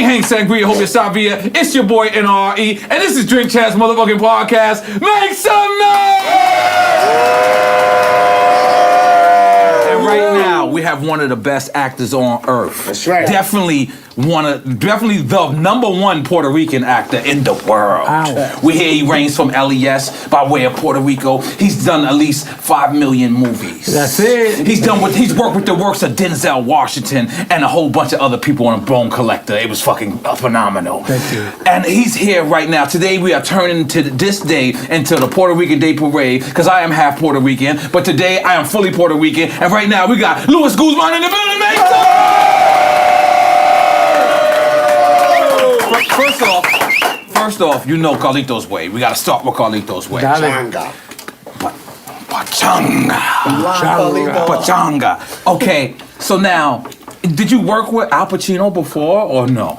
Hang Sangria, hope you're Savia. It's your boy N.O.R.E. And this is Drink Champs motherfucking podcast. Make some noise! And right now, we have one of the best actors on earth. That's right. Definitely the number one Puerto Rican actor in the world. Ow. We hear he reigns from LES by way of Puerto Rico. He's done at least 5 million movies. That's it. He's worked with the works of Denzel Washington and a whole bunch of other people on Bone Collector. It was fucking phenomenal. Thank you. And he's here right now. Today we are turning to this day into the Puerto Rican Day Parade because I am half Puerto Rican, but today I am fully Puerto Rican. And right now we got Luis Guzman in the building. Make First off, you know Carlitos Way. We gotta start with Carlitos Way. Pachanga. Pachanga. Okay, so now, did you work with Al Pacino before or no?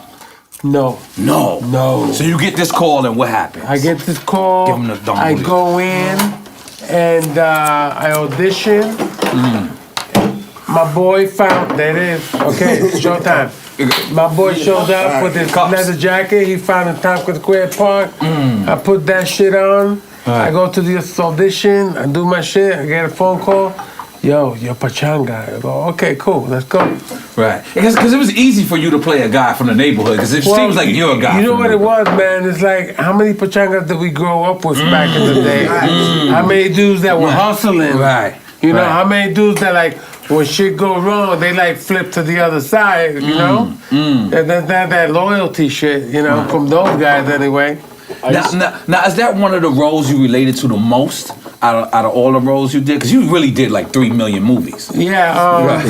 No. No. So you get this call and what happens? I get this call. Give him the dumb I booty. go in and I audition. My boy found, that is, okay, it's showtime. My boy showed up with his leather jacket. He found in Tompkins Square Park. I put that shit on. I go to this audition. I do my shit. I get a phone call. Yo, you're Pachanga. I go, okay, cool, let's go. Right. Because it was easy for you to play a guy from the neighborhood because it seems like you're a guy. You know what it was, man? It's like, how many Pachangas did we grow up with back in the day? How many dudes that were hustling? Right. You know, how many dudes that like, when shit go wrong, they like flip to the other side, you know? And then that loyalty shit, you know, from those guys anyway. Now, is that one of the roles you related to the most out of all the roles you did? Because you really did like 3 million movies. Yeah,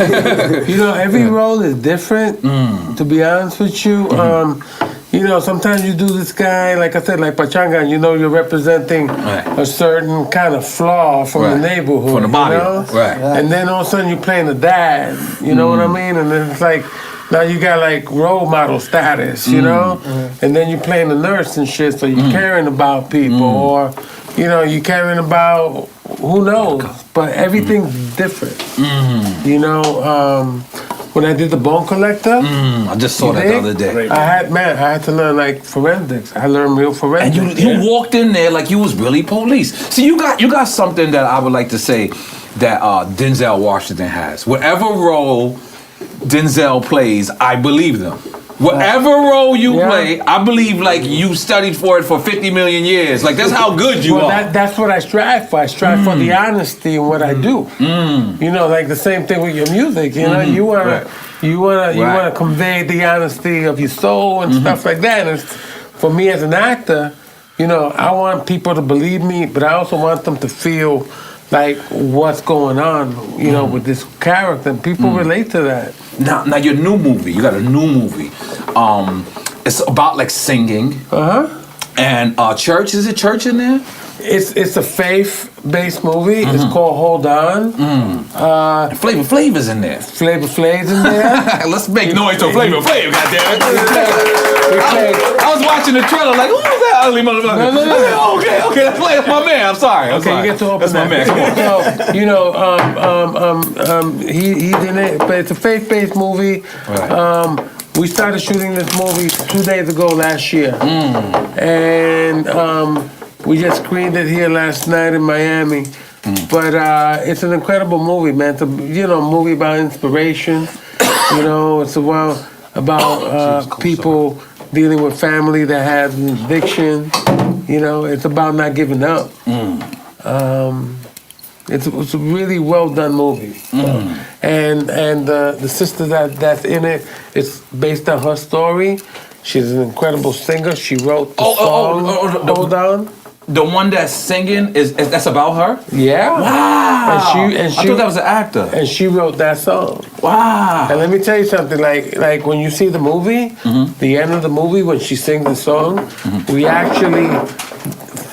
you know, every role is different, to be honest with you. You know, sometimes you do this guy, like I said, like Pachanga, and you know you're representing a certain kind of flaw from the neighborhood. From the body, you know? right. And then all of a sudden you're playing a dad, you know what I mean? And then it's like, now you got like role model status, you know? And then you're playing a nurse and shit, so you're caring about people, or, you know, you're caring about, who knows? But everything's different, you know? When I did the Bone Collector, I just saw that the other day. I had to learn like forensics. I learned real forensics. And you walked in there like you was really police. See, you got something that I would like to say that Denzel Washington has. Whatever role Denzel plays, I believe them. Whatever role you play, I believe like you studied for it for 50 million years. Like that's how good you are. That's what I strive for. I strive for the honesty in what I do. You know, like the same thing with your music. You know, you wanna convey the honesty of your soul and stuff like that. And for me as an actor, you know, I want people to believe me, but I also want them to feel like what's going on, you know, with this character. And people relate to that. Now your new movie, you got a new movie. It's about like singing. And church, is it church in there? It's a faith-based movie. It's called Hold On. Flavor Flav's in there. Flavor Flav's in there. Let's make noise to Flavor Flav, goddammit. I was watching the trailer like, who's that ugly motherfucker? No. Okay, that's my man. I'm sorry. Okay, you get to open that's my man. Come on. So, you know, he's in it, but it's a faith-based movie. Right. We started shooting this movie 2 days ago last year. And we just screened it here last night in Miami. But it's an incredible movie, man. It's a movie about inspiration. You know, it's about people dealing with family that has an addiction. You know, it's about not giving up. It's a really well done movie. And the sister that's in it, it's based on her story. She's an incredible singer. She wrote the song Hold On. The one that's singing that's about her? Yeah. Wow. And she I thought that was an actor. And she wrote that song. Wow. And let me tell you something, like when you see the movie, the end of the movie when she sings the song, we actually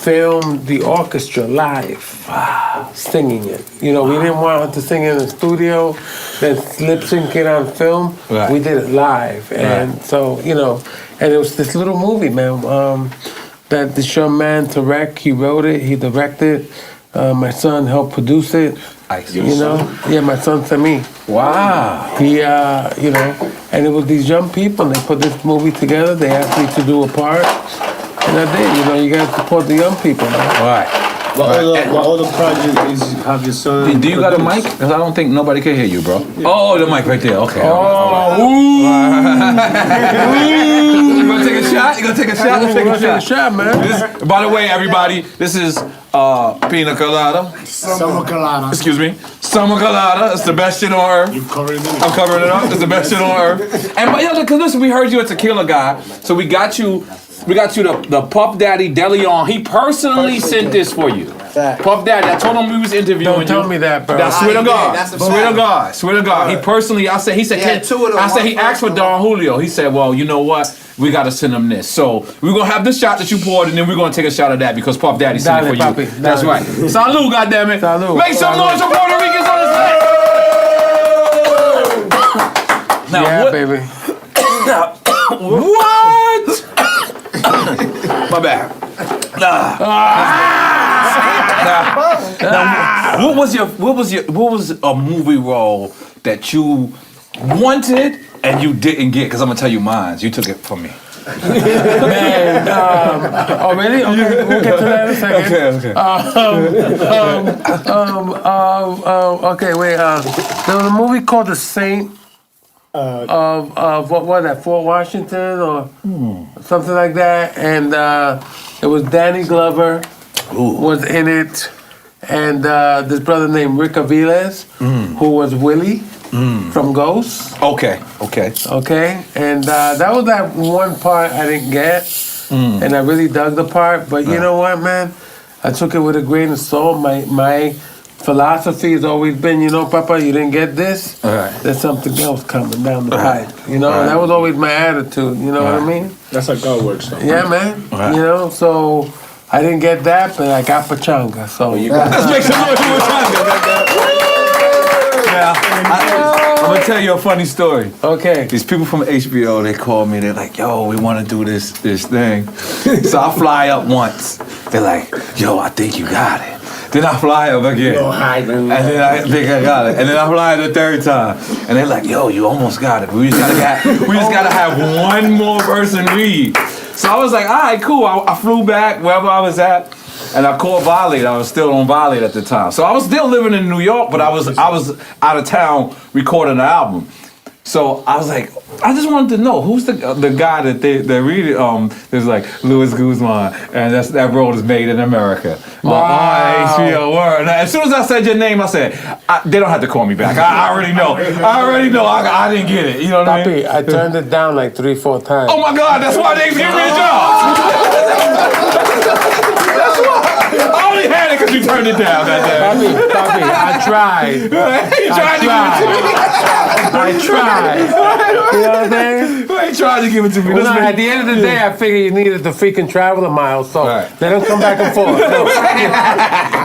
filmed the orchestra live. Wow. Singing it. You know, we didn't want her to sing in the studio, then lip sync it on film. Right. We did it live. And so, you know, and it was this little movie, man. That this young man, Tarek, he wrote it, he directed. My son helped produce it. You know, yeah, my son Sami. Wow. He, you know, And it was these young people, and they put this movie together. They asked me to do a part, and I did. You know, you gotta support the young people, man. All right. What other project is have your son? Do you got a mic? Because I don't think nobody can hear you, bro. Yeah. Oh, the mic right there. Okay. Oh, all right. You gonna take a shot? You gonna take a shot? Let's take a shot, man. By the way, everybody, this is Pina Colada. Summer Colada. Excuse me. Summer Colada. It's the best shit on earth. You covering it? I'm covering it up. It's the best shit on earth. And but yeah, because listen, we heard you a tequila guy, so we got you. We got you the Puff Daddy DeLeon. He personally sent this for you. Puff Daddy, I told him we was interviewing you. Don't tell me that, bro. That's swear to God. Swear to God. He personally, he asked for Don Julio. He said, well, you know what? We got to send him this. So we're going to have the shot that you poured, and then we're going to take a shot of that because Puff Daddy sent it for you. Papi, That's right. Salud, goddammit. Salud. Make some noise for Puerto Ricans on the set. Now, yeah, what, baby. What? My bad. Now, what was a movie role that you wanted and you didn't get? Because I'm gonna tell you mine. You took it from me. Man, oh really? Okay, we'll get to that in a second. Okay. Okay, wait. There was a movie called The Saint. Of what was that, Fort Washington or something like that, and it was Danny Glover was in it, and this brother named Rick Aviles, who was Willie from Ghost. Okay. And that was that one part I didn't get, and I really dug the part. But you know what, man? I took it with a grain of salt. My philosophy has always been, you know, Papa, you didn't get this. There's something else coming down the pipe. You know, and that was always my attitude. You know what I mean? That's how God works, though. Yeah, man. You know, so I didn't get that, but I got pachanga. So you got. Let's make some noise for pachanga. I'm gonna tell you a funny story. Okay. These people from HBO, they call me. They're like, "Yo, we want to do this thing." So I fly up once. They're like, "Yo, I think you got it." Then I fly up again. And then I think I got it. And then I fly the third time. And they're like, "Yo, you almost got it. We just gotta have one more person read." So I was like, "All right, cool." I flew back wherever I was at. And I called Violate. I was still on Violate at the time. So I was still living in New York, but I was out of town recording the album. So I was like, I just wanted to know who's the guy that they read it. There's like Luis Guzman, and that role is made in America. Wow. HBO word. And as soon as I said your name, I said they don't have to call me back. I already know. I didn't get it. You know what I mean? I turned it down like 3-4 times. Oh my God! That's why they gave me a job. That's why. I only had it because you turned it down that day. Papi, I tried. You tried to You know what I'm saying? He tried to give it to me. Well, at the end of the day, I figured you needed to freaking travel a mile, so they don't come back and forth. No.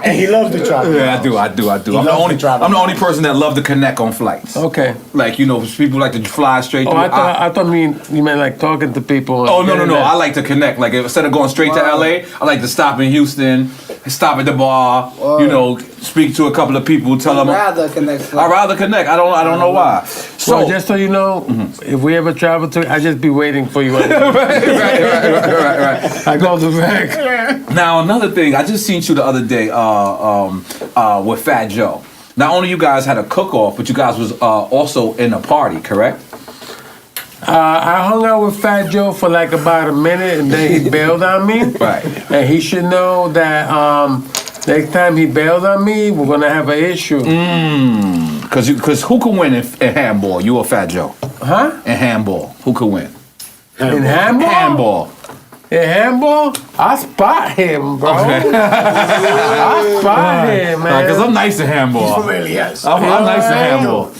And he loves to travel. Yeah, I do. I'm the only person that love to connect on flights. Okay. Like, you know, people like to fly straight through. I thought you meant like talking to people. Oh, no. I like to connect. Like, instead of going straight to LA, I like to stop in Houston, stop at the bar, you know, speak to a couple of people, tell them. I'd rather connect. I don't know why. So, well, just so you know, if we ever travel to, I just be waiting for you. right. I go to back. Now, another thing, I just seen you the other day with Fat Joe. Not only you guys had a cook-off, but you guys was also in a party, correct? I hung out with Fat Joe for like about a minute, and then he bailed on me. Right. And he should know that next time he bailed on me, we're gonna have an issue. Because who can win in handball? You or Fat Joe? Huh? In handball, who could win? In handball? Handball. In handball? I spot him, bro. Okay. I spot him, man. Because I'm nice at handball. Really, yes. I'm nice at handball.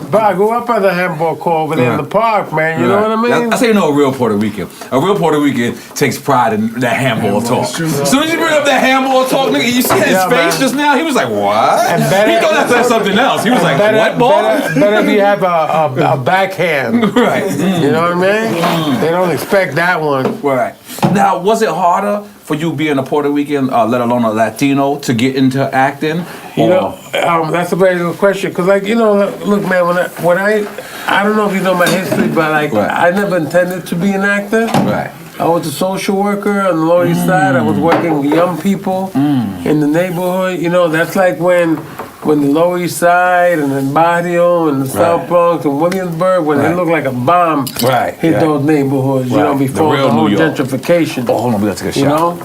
But I grew up at the handball court over there in the park, man. You know what I mean? That's how you know a real Puerto Rican. A real Puerto Rican takes pride in that handball talk. As soon as you bring up that handball talk, nigga, you see his face just now? He was like, what? And better, he thought that's something else. He was like, what ball? Better if you have a backhand. Right. You know what I mean? They don't expect that one. Right. Now, was it harder for you being a Puerto Rican, let alone a Latino, to get into acting? You know, that's a very good question. Because, like, you know, look, man, I don't know if you know my history, but, like, I never intended to be an actor. Right. I was a social worker on the Lower East Side. I was working with young people in the neighborhood. You know, that's like when the Lower East Side and then Barrio and the South Bronx and Williamsburg, when it looked like a bomb hit those neighborhoods, you know, before the whole gentrification. Oh, hold on, we got to take a shot. You know?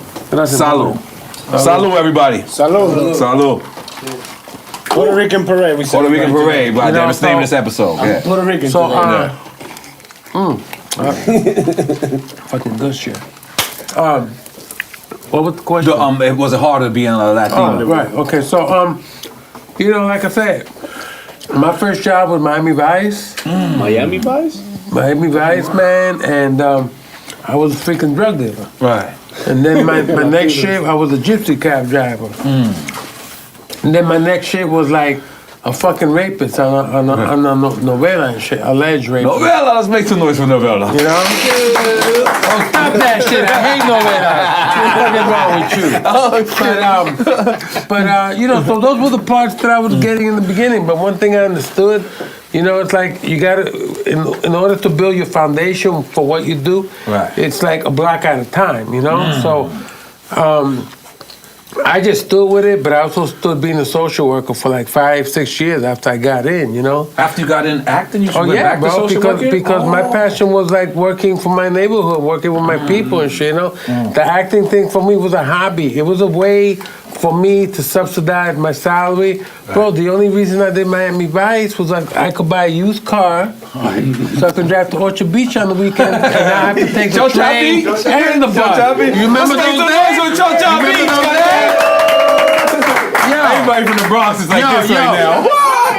Salud. Salud, everybody. Salud. Salud. Puerto Rican parade. We said Puerto Rican parade. But damn, it's the name of this episode. I'm Puerto Rican. So, fucking good shit. What was the question? Was it harder being a Latino? Right. Okay. So, you know, like I said, my first job was Miami Vice. Miami Vice? Miami Vice, man, and I was a freaking drug dealer. Right. And then my next shift, I was a gypsy cab driver. And then my next shift was like a fucking rapist on a novela and shit, alleged rapist. Novela, let's make some noise for novela. You know? Oh, stop that shit! I hate novelas. What's wrong with you? But you know, so those were the parts that I was getting in the beginning. But one thing I understood, you know, it's like you gotta, in order to build your foundation for what you do, it's like a block at a time, you know? So, I just stood with it, but I also stood being a social worker for like 5-6 years after I got in, you know? After you got in acting, you went back to social working? Because my passion was like working for my neighborhood, working with my people and shit, you know? The acting thing for me was a hobby. It was a way for me to subsidize my salary. Bro, the only reason I did Miami Vice was like I could buy a used car so I could drive to Orchard Beach on the weekend and I have to take the train and the bus. You remember those days? Everybody from the Bronx is like this right now.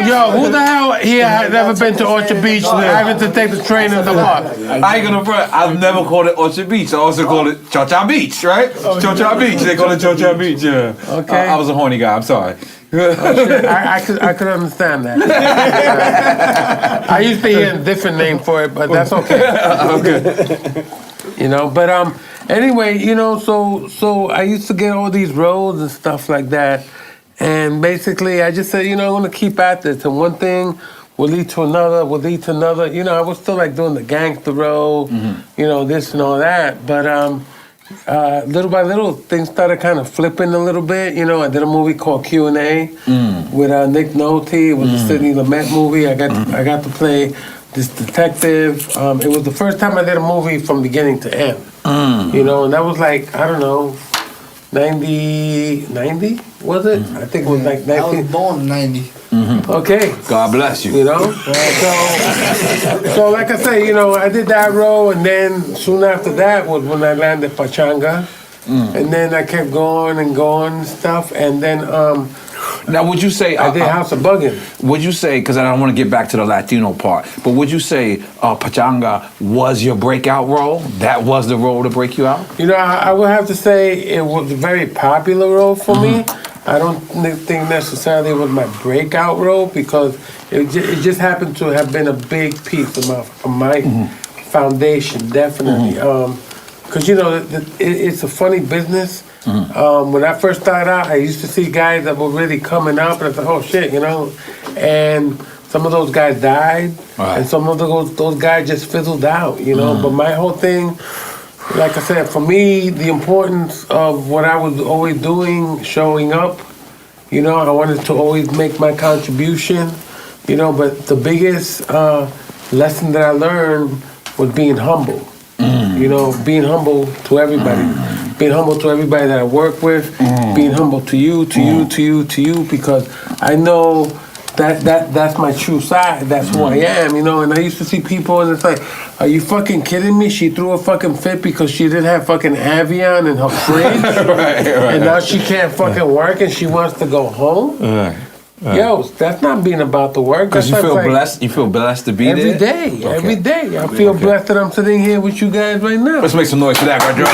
Yo, who the hell here had never been to Orchard Beach having to take the train and the bus? I ain't gonna front. I've never called it Orchard Beach. I also called it Cha-Cha Beach, right? Cha-Cha Beach. They call it Cha-Cha Beach, yeah. Okay. I was a horny guy, I'm sorry. I could understand that. I used to hear a different name for it, but that's okay. Okay. You know, but anyway, you know, so I used to get all these roles and stuff like that. And basically, I just said, you know, I'm going to keep at this. And one thing will lead to another, will lead to another. You know, I was still like doing the gangster role, you know, this and all that. But little by little, things started kind of flipping a little bit. You know, I did a movie called Q&A with Nick Nolte. It was a Sidney Lumet movie. I got to play this detective. It was the first time I did a movie from beginning to end. You know, and that was like, I don't know, 90, was it? I think it was like 19. I was born in 90. Okay. God bless you. You know? So like I say, you know, I did that role, and then soon after that was when I landed Pachanga. And then I kept going and stuff, and then now would you say I did House of Buggin'. Would you say, because I don't want to get back to the Latino part, but would you say Pachanga was your breakout role? That was the role to break you out? You know, I would have to say it was a very popular role for me. I don't think necessarily it was my breakout role because it just happened to have been a big piece of my foundation, definitely. Because, you know, it's a funny business. When I first started out, I used to see guys that were really coming up, and I thought, oh shit, you know, and some of those guys died, and some of those guys just fizzled out, you know. But my whole thing, like I said, for me, the importance of what I was always doing, showing up, you know, I wanted to always make my contribution, you know. But the biggest lesson that I learned was being humble. You know, being humble to everybody. Being humble to everybody that I work with. Being humble to you, because I know that's my true side. That's who I am, you know. And I used to see people and it's like, are you fucking kidding me? She threw a fucking fit because she didn't have fucking Avion in her fridge. And now she can't fucking work and she wants to go home? Yo, that's not being about the work. Because you feel blessed. You feel blessed to be every there day. Every day. I feel blessed that I'm sitting here with you guys right now. Let's make some noise for that, right, Joe?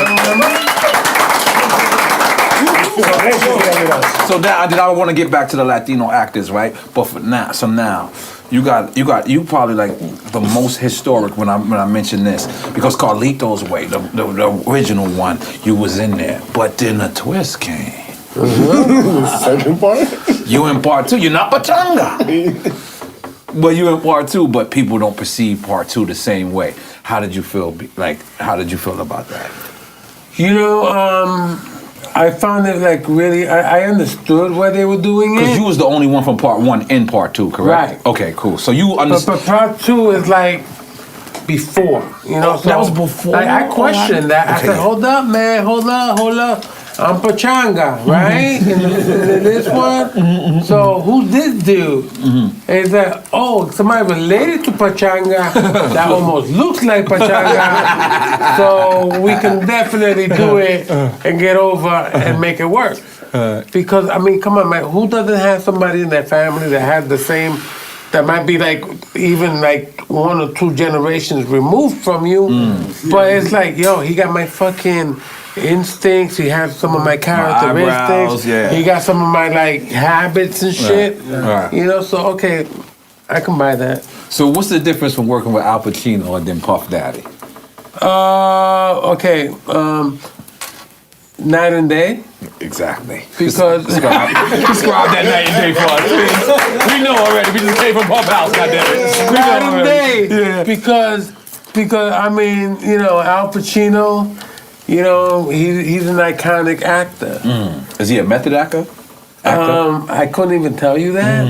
So now I want to get back to the Latino actors, right? But for now, you probably like the most historic when I mention this, because Carlitos Way, the original one, you was in there, but then a twist came. Second part? You in part 2. You're not Pachanga. But you in part 2, but people don't perceive part 2 the same way. How did you feel? How did you feel about that? You know, I found it like really. I understood why they were doing it. Because you was the only one from part 1 in part 2, correct? Right. Okay, cool. So you understand. But part 2 is like before. You know, so that was before. Like, I questioned that. I said, "Hold up, man. Hold up. I'm Pachanga, right? in this one. So who's this dude?" And it's like, oh, somebody related to Pachanga that almost looks like Pachanga. So we can definitely do it and get over and make it work. Because I mean, come on, man, who doesn't have somebody in their family that has the same? That might be like even like 1 or 2 generations removed from you, but it's like, yo, he got my fucking instincts. He has some of my characteristics. He got some of my like habits and shit. Right. You know, so okay, I can buy that. So what's the difference from working with Al Pacino and then Puff Daddy? Okay, night and day. Exactly. Because describe that night and day for us. We know already. We just came from Puff House, goddammit. night and day. Yeah. Because I mean, you know, Al Pacino. You know, he's an iconic actor. Is he a method actor? I couldn't even tell you that.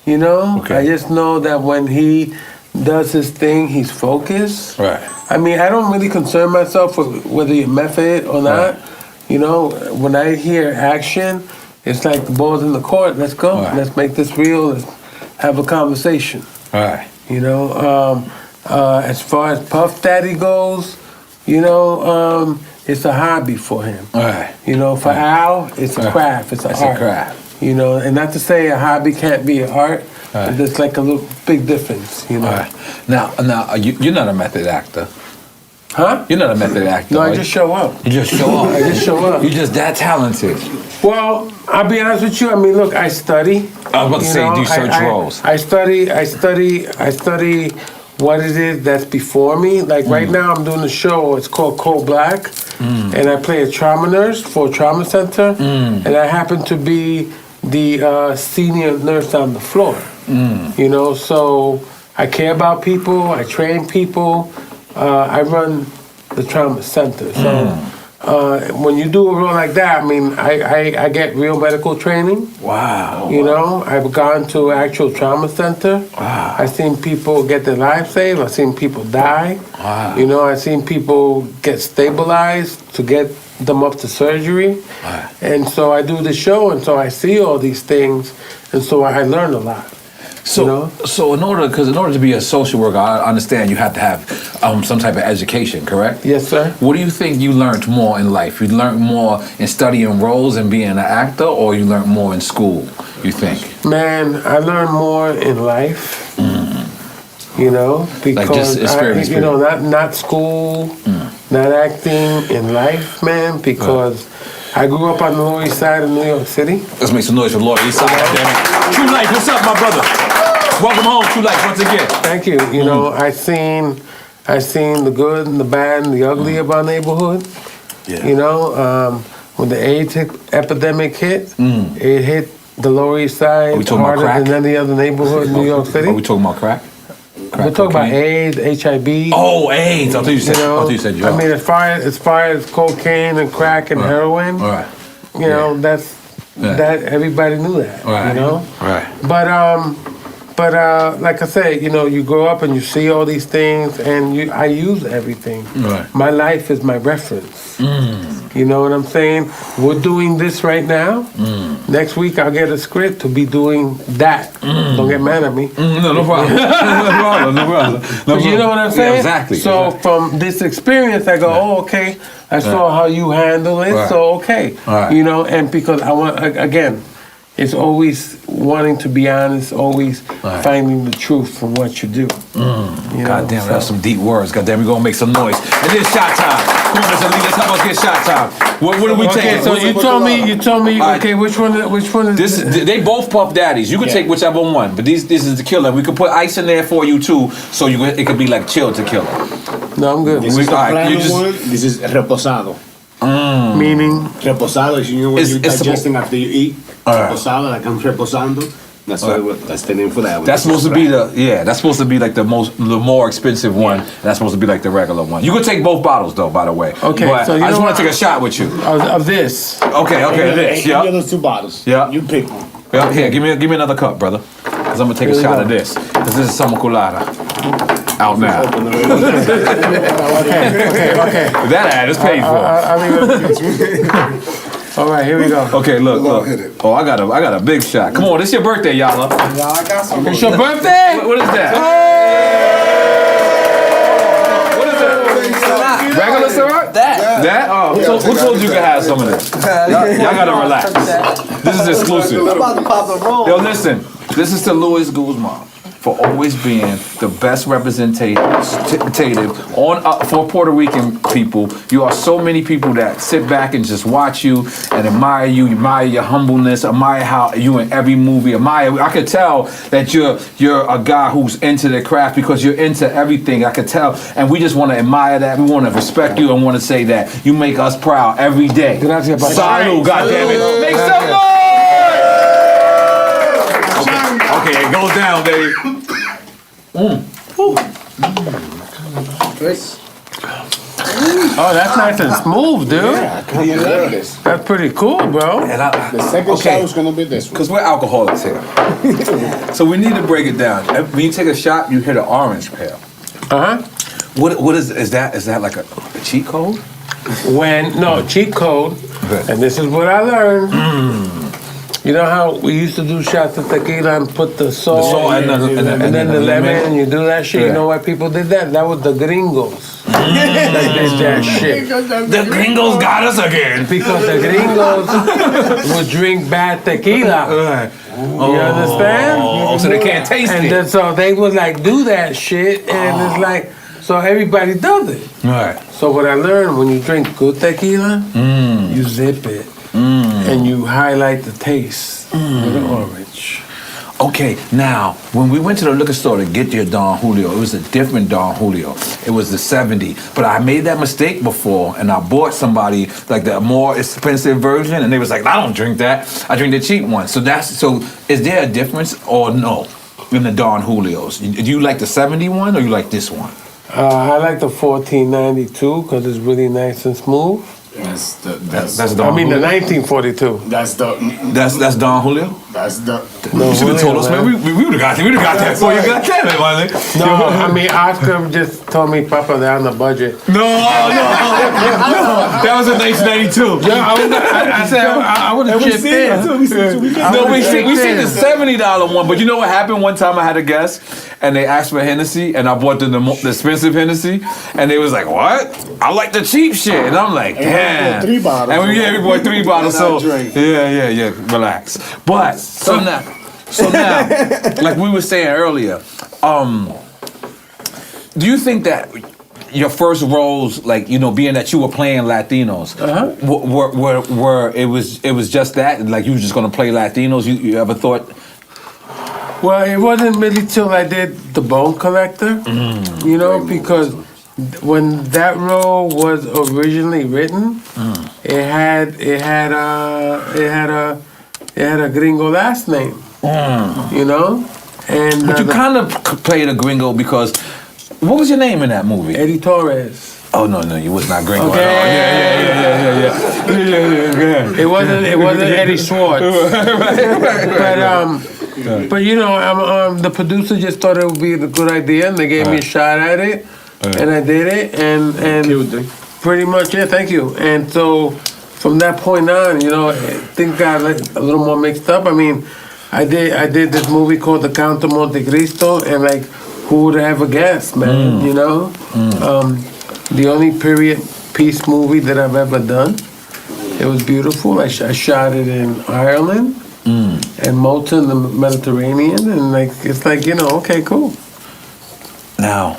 You know, Okay. I just know that when he does his thing, he's focused. Right. I mean, I don't really concern myself with whether you're method or not. Right. You know, when I hear action, it's like the ball's in the court. Let's go. Right. Let's make this real. Let's have a conversation. Right. You know, as far as Puff Daddy goes, you know, it's a hobby for him. Right. You know, for Al, it's a craft. It's It's art. a craft. You know, and not to say a hobby can't be an art, Right. but there's like a little big difference, you know. All right. Now, you're not a method actor. Huh? You're not a method actor. No, I right? just show up. You just show up. I just show up. You're just that talented. Well, I'll be honest with you. I mean, look, I study. I was about to say, do you search roles? I study what it is that's before me. Like right now, I'm doing a show. It's called Cold Black, and I play a trauma nurse for a trauma center, and I happen to be the senior nurse on the floor. You know, so I care about people. I train people. I run the trauma center. So when you do a role like that, I mean, I get real medical training. Wow. You know, I've gone to actual trauma center. Wow. I've seen people get their lives saved. I've seen people die. Wow. You know, I've seen people get stabilized to get them up to surgery. Wow. And so I do the show, and so I see all these things, and so I learn a lot. So, you know? so in order to be a social worker, I understand you have to have some type of education, correct? Yes, sir. What do you think you learned more in life? You learned more in studying roles and being an actor, or you learned more in school, you think? Man, I learned more in life. You know, because just experience, you know, not school, not acting, in life, man. Because I grew up on the Lower East Side of New York City. Let's make some noise for Lower East Side, goddammit. True Life, what's up, my brother? Welcome home, True Life, once again. Thank you. You know, I seen the good and the bad and the ugly of our neighborhood. Yeah. You know, when the AIDS epidemic hit, it hit the Lower East Side we talking about harder crack? than any other neighborhood in New York City. Are we talking about crack? We're talking about AIDS, HIV. Oh, AIDS. I thought you said. You know, I thought you said drugs. I mean, as far as cocaine and crack and heroin, All right. you know, that everybody knew that. Right. You know. Right. But like I said, you know, you grow up and you see all these things, and I use everything. Right. My life is my reference. You know what I'm saying? We're doing this right now. Next week I'll get a script to be doing that. Don't get mad at me. No problem. No problem. But you know what I'm saying? Yeah, exactly. So from this experience, I go, oh, okay. I saw how you handle it, Right. so okay. Right. You know, and because I want, again, it's always wanting to be honest, always finding the truth from what you do. You know, God damn, that's some deep words. God damn, we're gonna make some noise. And then shot time. Come on, Mr. Lee, let's help us get shot time. What are we taking? So you told me, All right. okay, which one is This is, they both Puff Daddies. You can take whichever one, but this is the killer. We could put ice in there for you too, so it could be like chill to killer. No, I'm good. This is the all right, plain you just- one. This is reposado. Meaning, Reposado is, you know, when It's- you're it's digesting after you eat. Alright. Reposado, like I'm reposando. That's that's the name for that one. That's supposed to be that's supposed to be like the more expensive one. And that's supposed to be like the regular one. You could take both bottles though, by the way. Okay, But so you I just know want to what? take a shot with you. of this. Okay, this. Give me Yeah. those two bottles. Yeah. You pick one. Yeah, here, give me another cup, brother. Cause I'm gonna take a Here we shot go. of this. Cause this is some colada. Out now. Okay. That ad is paid for. I'll leave it. All right, here we go. Okay, look. hit it. Oh, I got a big shot. Come on, this your birthday, y'all. Yeah, I got some. It's your birthday. What is that? What is that? Regular syrup? That? Oh, who told you could have some of this? Y'all gotta relax. This is exclusive. I'm about to pop a roll. Yo, listen. This is to Luis Guzman for always being the best representative on for Puerto Rican people. You are so many people that sit back and just watch you and admire you, admire your humbleness, admire how you in every movie, I could tell that you're a guy who's into the craft because you're into everything. I could tell, and we just want to admire that. We want to respect you and want to say that you make us proud every day. Gracias, papá. Salud, goddammit. Make some noise! Okay, it goes down, baby. Oh, that's nice and smooth, dude. I kind of like this. That's pretty cool, bro. And The second shot is gonna be this one. because we're alcoholics here. So we need to break it down. When you take a shot, you hit an orange peel. Uh huh. What is that? Is that like a cheat code? Cheat code, and this is what I learned. You know how we used to do shots of tequila and put the salt, and then the lemon, and you do that shit. Yeah. You know why people did that? That was the gringos that did that shit. The gringos got us again. Because the gringos would drink bad tequila. You understand? Oh, so they can't taste And it. then so they would like do that shit, and it's like, so everybody does it. Right. So what I learned, when you drink good tequila, you zip it. And you highlight the taste with the orange. Okay, now, when we went to the liquor store to get your Don Julio, it was a different Don Julio. It was the 70. But I made that mistake before, and I bought somebody like the more expensive version, and they was like, I don't drink that. I drink the cheap one. So is there a difference or no in the Don Julios? Do you like the 70 one or you like this one? I like the 1492 because it's really nice and smooth. That's Don I mean the Julio? 1942. That's the. That's Don Julio? That's the. No, You should have told us, man. We would have got that for you. God damn it, man. No, I mean Oscar just told me, Papa, they're on the budget. No. That was in 1992. Yeah, I said I would have chipped in. No, we seen the $70 one, but you know what happened? One time I had a guest, and they asked for Hennessy, and I bought them the expensive Hennessy, and they was like, "What? I like the cheap shit," and I'm like, "Damn." 3 bottles. And we bought 3 bottles. So drink. yeah, relax. But so now, like we were saying earlier, do you think that your first roles, like, you know, being that you were playing Latinos, were it was just that, like you were just gonna play Latinos? You ever thought? Well, it wasn't really till I did The Bone Collector, you know, because when that role was originally written, it had a gringo last name, you know, and But you kind of played a gringo because what was your name in that movie? Eddie Torres. Oh no, you was not gringo Okay. at all. Yeah. It wasn't Eddie Schwartz. But you know, the producer just thought it would be a good idea, and they gave me a shot at it, and I did it, and pretty much, yeah, thank you. And so from that point on, you know, things got like a little more mixed up. I mean, I did this movie called The Count of Monte Cristo, and like, who would have ever guessed, man? You know, the only period piece movie that I've ever done. It was beautiful. I shot it in Ireland. and Malta in the Mediterranean, and like it's like okay, cool. Now,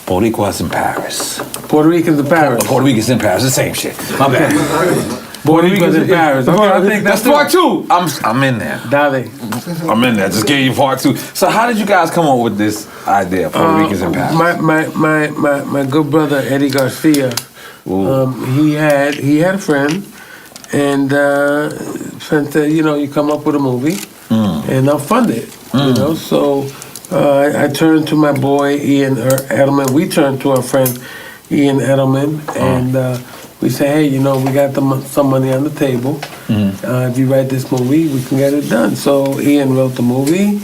Boricua's in Paris. Puerto Ricans in Paris. Puerto Ricans in Paris, the same shit. My bad. Puerto Ricans in Paris. Okay, I think That's part 2. I'm in there. Dale. I'm in there. Just gave you part 2. So how did you guys come up with this idea, Puerto Ricans in Paris? My good brother Eddie Garcia. He had a friend, and friend said, you come up with a movie, and I'll fund it. So I turned to my boy Ian Edelman. We turned to our friend Ian Edelman, and we said, hey, we got some money on the table. If you write this movie, we can get it done. So Ian wrote the movie.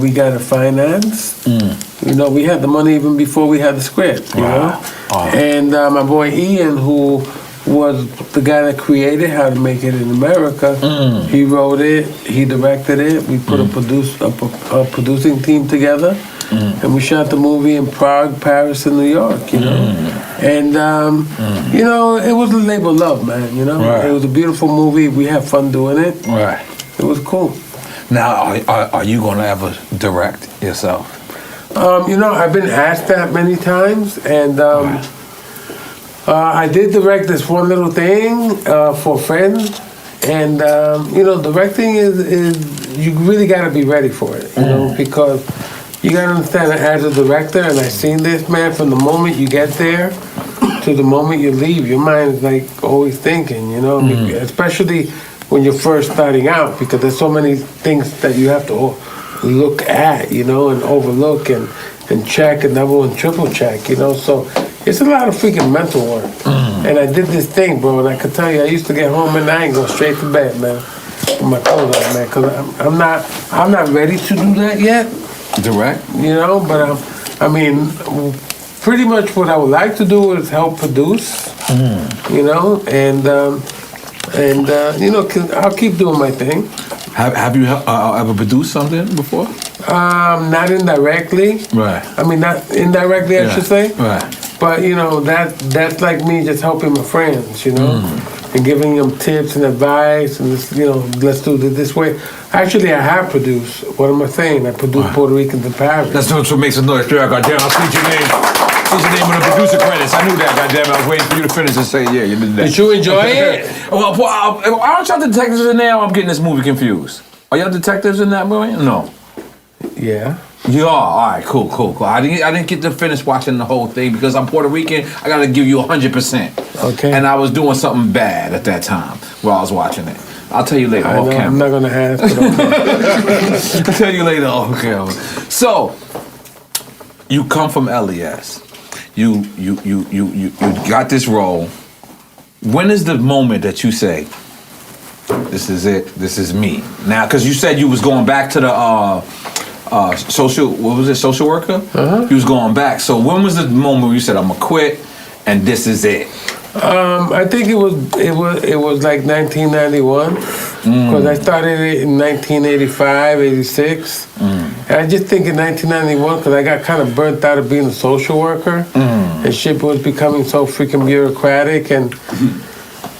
We got it financed. We had the money even before we had the script. And my boy Ian, who was the guy that created How to Make It in America, he wrote it, he directed it. We put a producing team together, and we shot the movie in Prague, Paris, and New York. And it was a labor of love, man. It was a beautiful movie. We had fun doing it. Right. It was cool. Now, are you gonna ever direct yourself? I've been asked that many times, and I did direct this one little thing for a friend, and directing is you really got to be ready for it, because you got to understand that as a director, and I've seen this, man, from the moment you get there to the moment you leave, your mind is like always thinking, especially when you're first starting out, because there's so many things that you have to look at, and overlook and check and double and triple check, so it's a lot of freaking mental work. And I did this thing, bro, and I could tell you, I used to get home at night and go straight to bed, man, with my clothes on, man, because I'm not ready to do that yet. Direct? But pretty much what I would like to do is help produce, I'll keep doing my thing. Have you ever produced something before? Not indirectly. Right. Not indirectly, I should say. Right. But that's like me just helping my friends, and giving them tips and advice, and just, let's do it this way. Actually, I have produced. What am I saying? I produced Puerto Ricans in Paris. That's what makes a noise. Goddamn, I'll see your name. See your name on the producer credits. I knew that. Goddamn, I was waiting for you to finish and say, yeah, you did that. Did you enjoy it? Well, aren't y'all detectives in there? I'm getting this movie confused. Are y'all detectives in that movie? No. Yeah. You are? All right, cool. I didn't get to finish watching the whole thing because I'm Puerto Rican. I got to give you 100%. Okay. And I was doing something bad at that time while I was watching it. I'll tell you later off camera. I'm not going to ask, but okay. I'll tell you later off camera. So, you come from LES. You got this role. When is the moment that you say, this is it, this is me? Now, because you said you was going back to the social worker? You was going back. So when was the moment where you said, I'm gonna quit and this is it? I think it was like 1991, because I started it in 1985, 86. And I just think in 1991, because I got kind of burnt out of being a social worker, and shit was becoming so freaking bureaucratic, and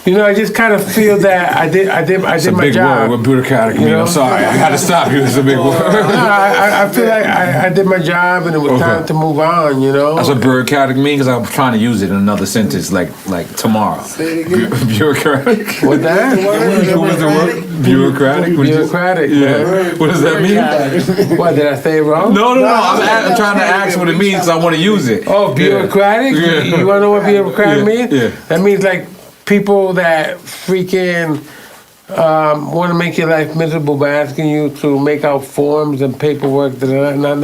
I just kind of feel that I did my job. Big word. What bureaucratic mean? I'm sorry, I had to stop you. It's a big word. I feel like I did my job, and it was time to move on. That's what bureaucratic means, because I'm trying to use it in another sentence, like tomorrow. Say it again. What Bureaucratic. that? What was the word? Bureaucratic. Bureaucratic. Yeah. What does that mean? What, did I say it wrong? No. I'm trying to ask what it means, because I want to use it. Oh, bureaucratic? Yeah. You want to know what bureaucratic means? Yeah. That means like people that freaking want to make your life miserable by asking you to make out forms and paperwork that are not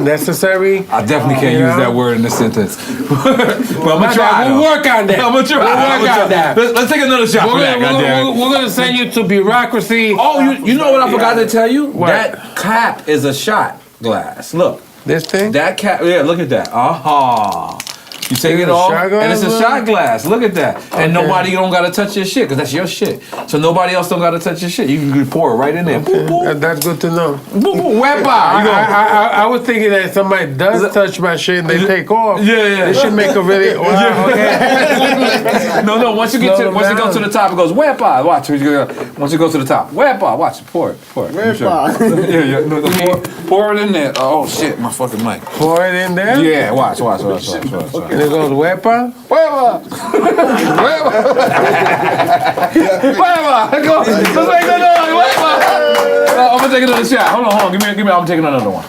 necessary. I definitely can't use that word in this sentence. But I'm gonna try. We'll work on that. I'm gonna try. We'll work on that. Let's take another shot for that. We're gonna send you to bureaucracy. Oh, you know what I forgot to tell you? What? That cap is a shot glass. Look. This thing? That cap. Yeah, look at that. Aha. You take it off, and it's a shot glass. Look at that. And nobody don't gotta touch your shit, because that's your shit. So nobody else don't gotta touch your shit. You can pour it right in there. Boop, boop. That's good to know. Boop, boop. I was thinking that if somebody does touch my shit and they take off, Yeah. they should make a really, No, once you get to once it goes to the top, it goes wepa. Watch. Once it goes to the top, wepa. Watch. Pour it. Yeah. No, pour it in there. Oh shit, my fucking mic. Pour it in there? Yeah, watch. And it goes wepa? Wepa. Go. Let's make that noise. Wepa. I'm gonna take another shot. Hold on. Give me. I'm taking another one.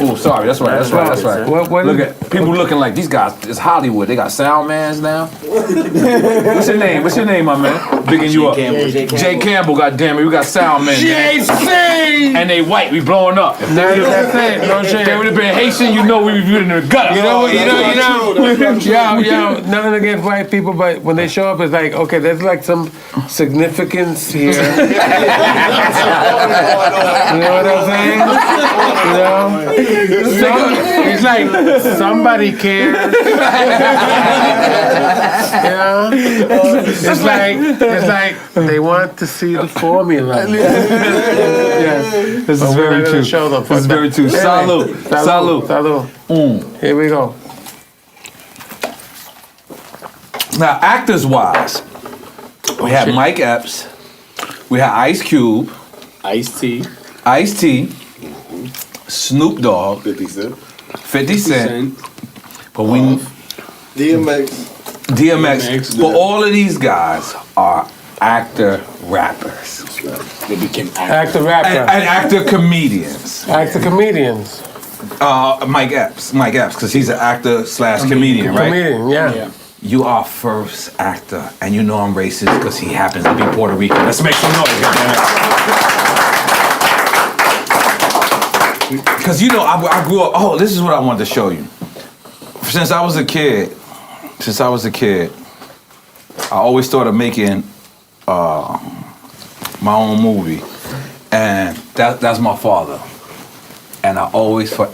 Oh, sorry. That's right. What Look at people looking like these guys. It's Hollywood. They got sound mans now. What's your name, my man? Bigging you up. Jay Campbell. Goddamn it, we got sound men. JC! And they white. We blowing up. No, that's it. No shit. They would have been Haitian. You know we would in the gutter. You know. Nothing against white people, but when they show up, it's like, okay, there's like some significance here. You know what I'm saying? You know, it's like somebody cares. Yeah, it's like they want to see the formula. Yes, this is very true. This is very true. Salud. Here we go. Now, actors-wise, we have Mike Epps, we have Ice Cube, Ice-T, Snoop Dogg, 50 Cent, but we DMX. But all of these guys are actor rappers. they became Actor rapper. And actor comedians. Actor comedians. Mike Epps, because he's an actor / comedian, right? Comedian, yeah. You are first actor, and you know I'm racist because he happens to be Puerto Rican. Let's make some noise, goddammit. Because you know, I grew up. Oh, this is what I wanted to show you. Since I was a kid, I always thought of making my own movie, and that's my father. And I always thought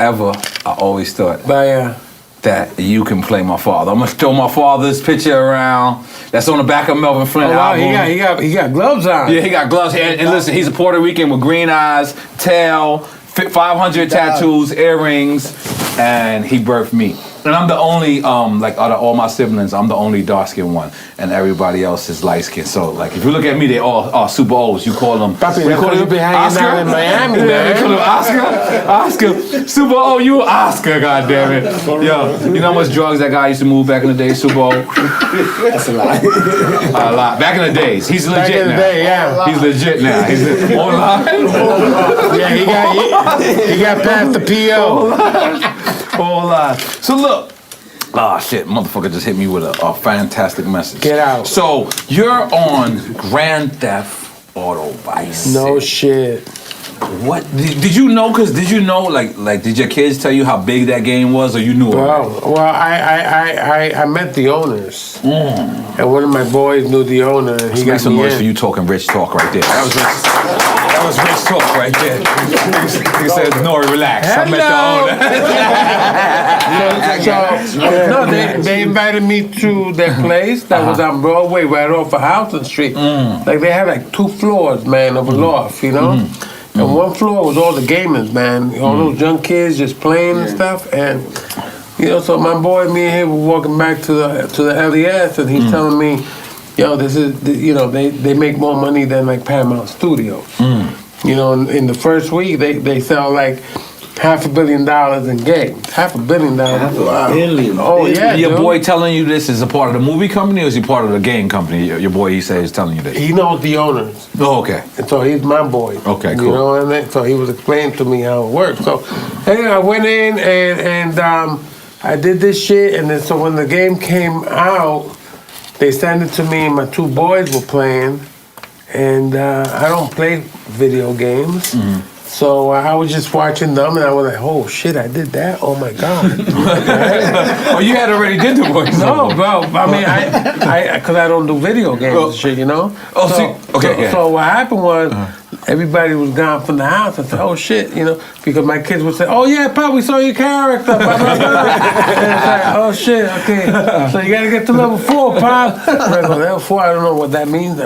that you can play my father. I'm gonna show my father's picture around. That's on the back of Melvin Flint album. He got gloves on. Yeah, he got gloves. And listen, he's a Puerto Rican with green eyes, tail, 500 tattoos, earrings, and he birthed me. And I'm the only, like out of all my siblings, I'm the only dark-skinned one, and everybody else is light-skinned. So, like, if you look at me, they all are super O's. You call them, Papi, you be hanging out in Miami, man. They call him Oscar, super O. You Oscar, goddammit. Yo, you know how much drugs that guy used to move back in the day, super O? That's a lot. A lot. Back in the days, he's legit Back in the now. day, yeah. He's legit now. He's online. Yeah, he got past the PO. Whole lot. So look. Ah, shit, motherfucker just hit me with a fantastic message. Get out. So you're on Grand Theft Auto Vice. No shit. What did you know? Did you know? Like, did your kids tell you how big that game was, or you knew it? Well, I met the owners, and one of my boys knew the owner, and he got Make some me noise in. for you talking rich talk right there. That was rich talk right there. He said, "N.O.R.E, relax. I met the owner." No, they invited me to their place that was on Broadway, right off of Houston Street. Like they had like 2 floors, man, of a loft, you know. And one floor was all the gamers, man. All those young kids just playing and stuff. And you know, so my boy, me and him were walking back to the LES, and he's telling me, yo, this is, you know, they make more money than like Paramount Studios. You know, in the first week they sell like $500 million in games. $500 million. Oh yeah. Your dude. boy telling you this is a part of the movie company, or is he part of the game company? Your boy, he says, is telling you this. He knows the owners. Oh, okay. And so he's my boy. Okay, cool. You know, and then, so he was explaining to me how it works. So anyway, I went in and I did this shit, and then so when the game came out, they sent it to me, and my 2 boys were playing, and I don't play video games. So I was just watching them, and I was like, "Oh shit, I did that! Oh my god!" Oh, you had already did the voice. No, bro. I mean, I because I don't do video games and shit, you know. Oh, so, okay. So what happened was everybody was gone from the house. I said, oh shit, you know, because my kids would say, oh yeah, Pop, we saw your character. Blah, blah, blah. And it's like, oh shit, okay. So you gotta get to level 4, Pop. And I go, level 4, I don't know what that means.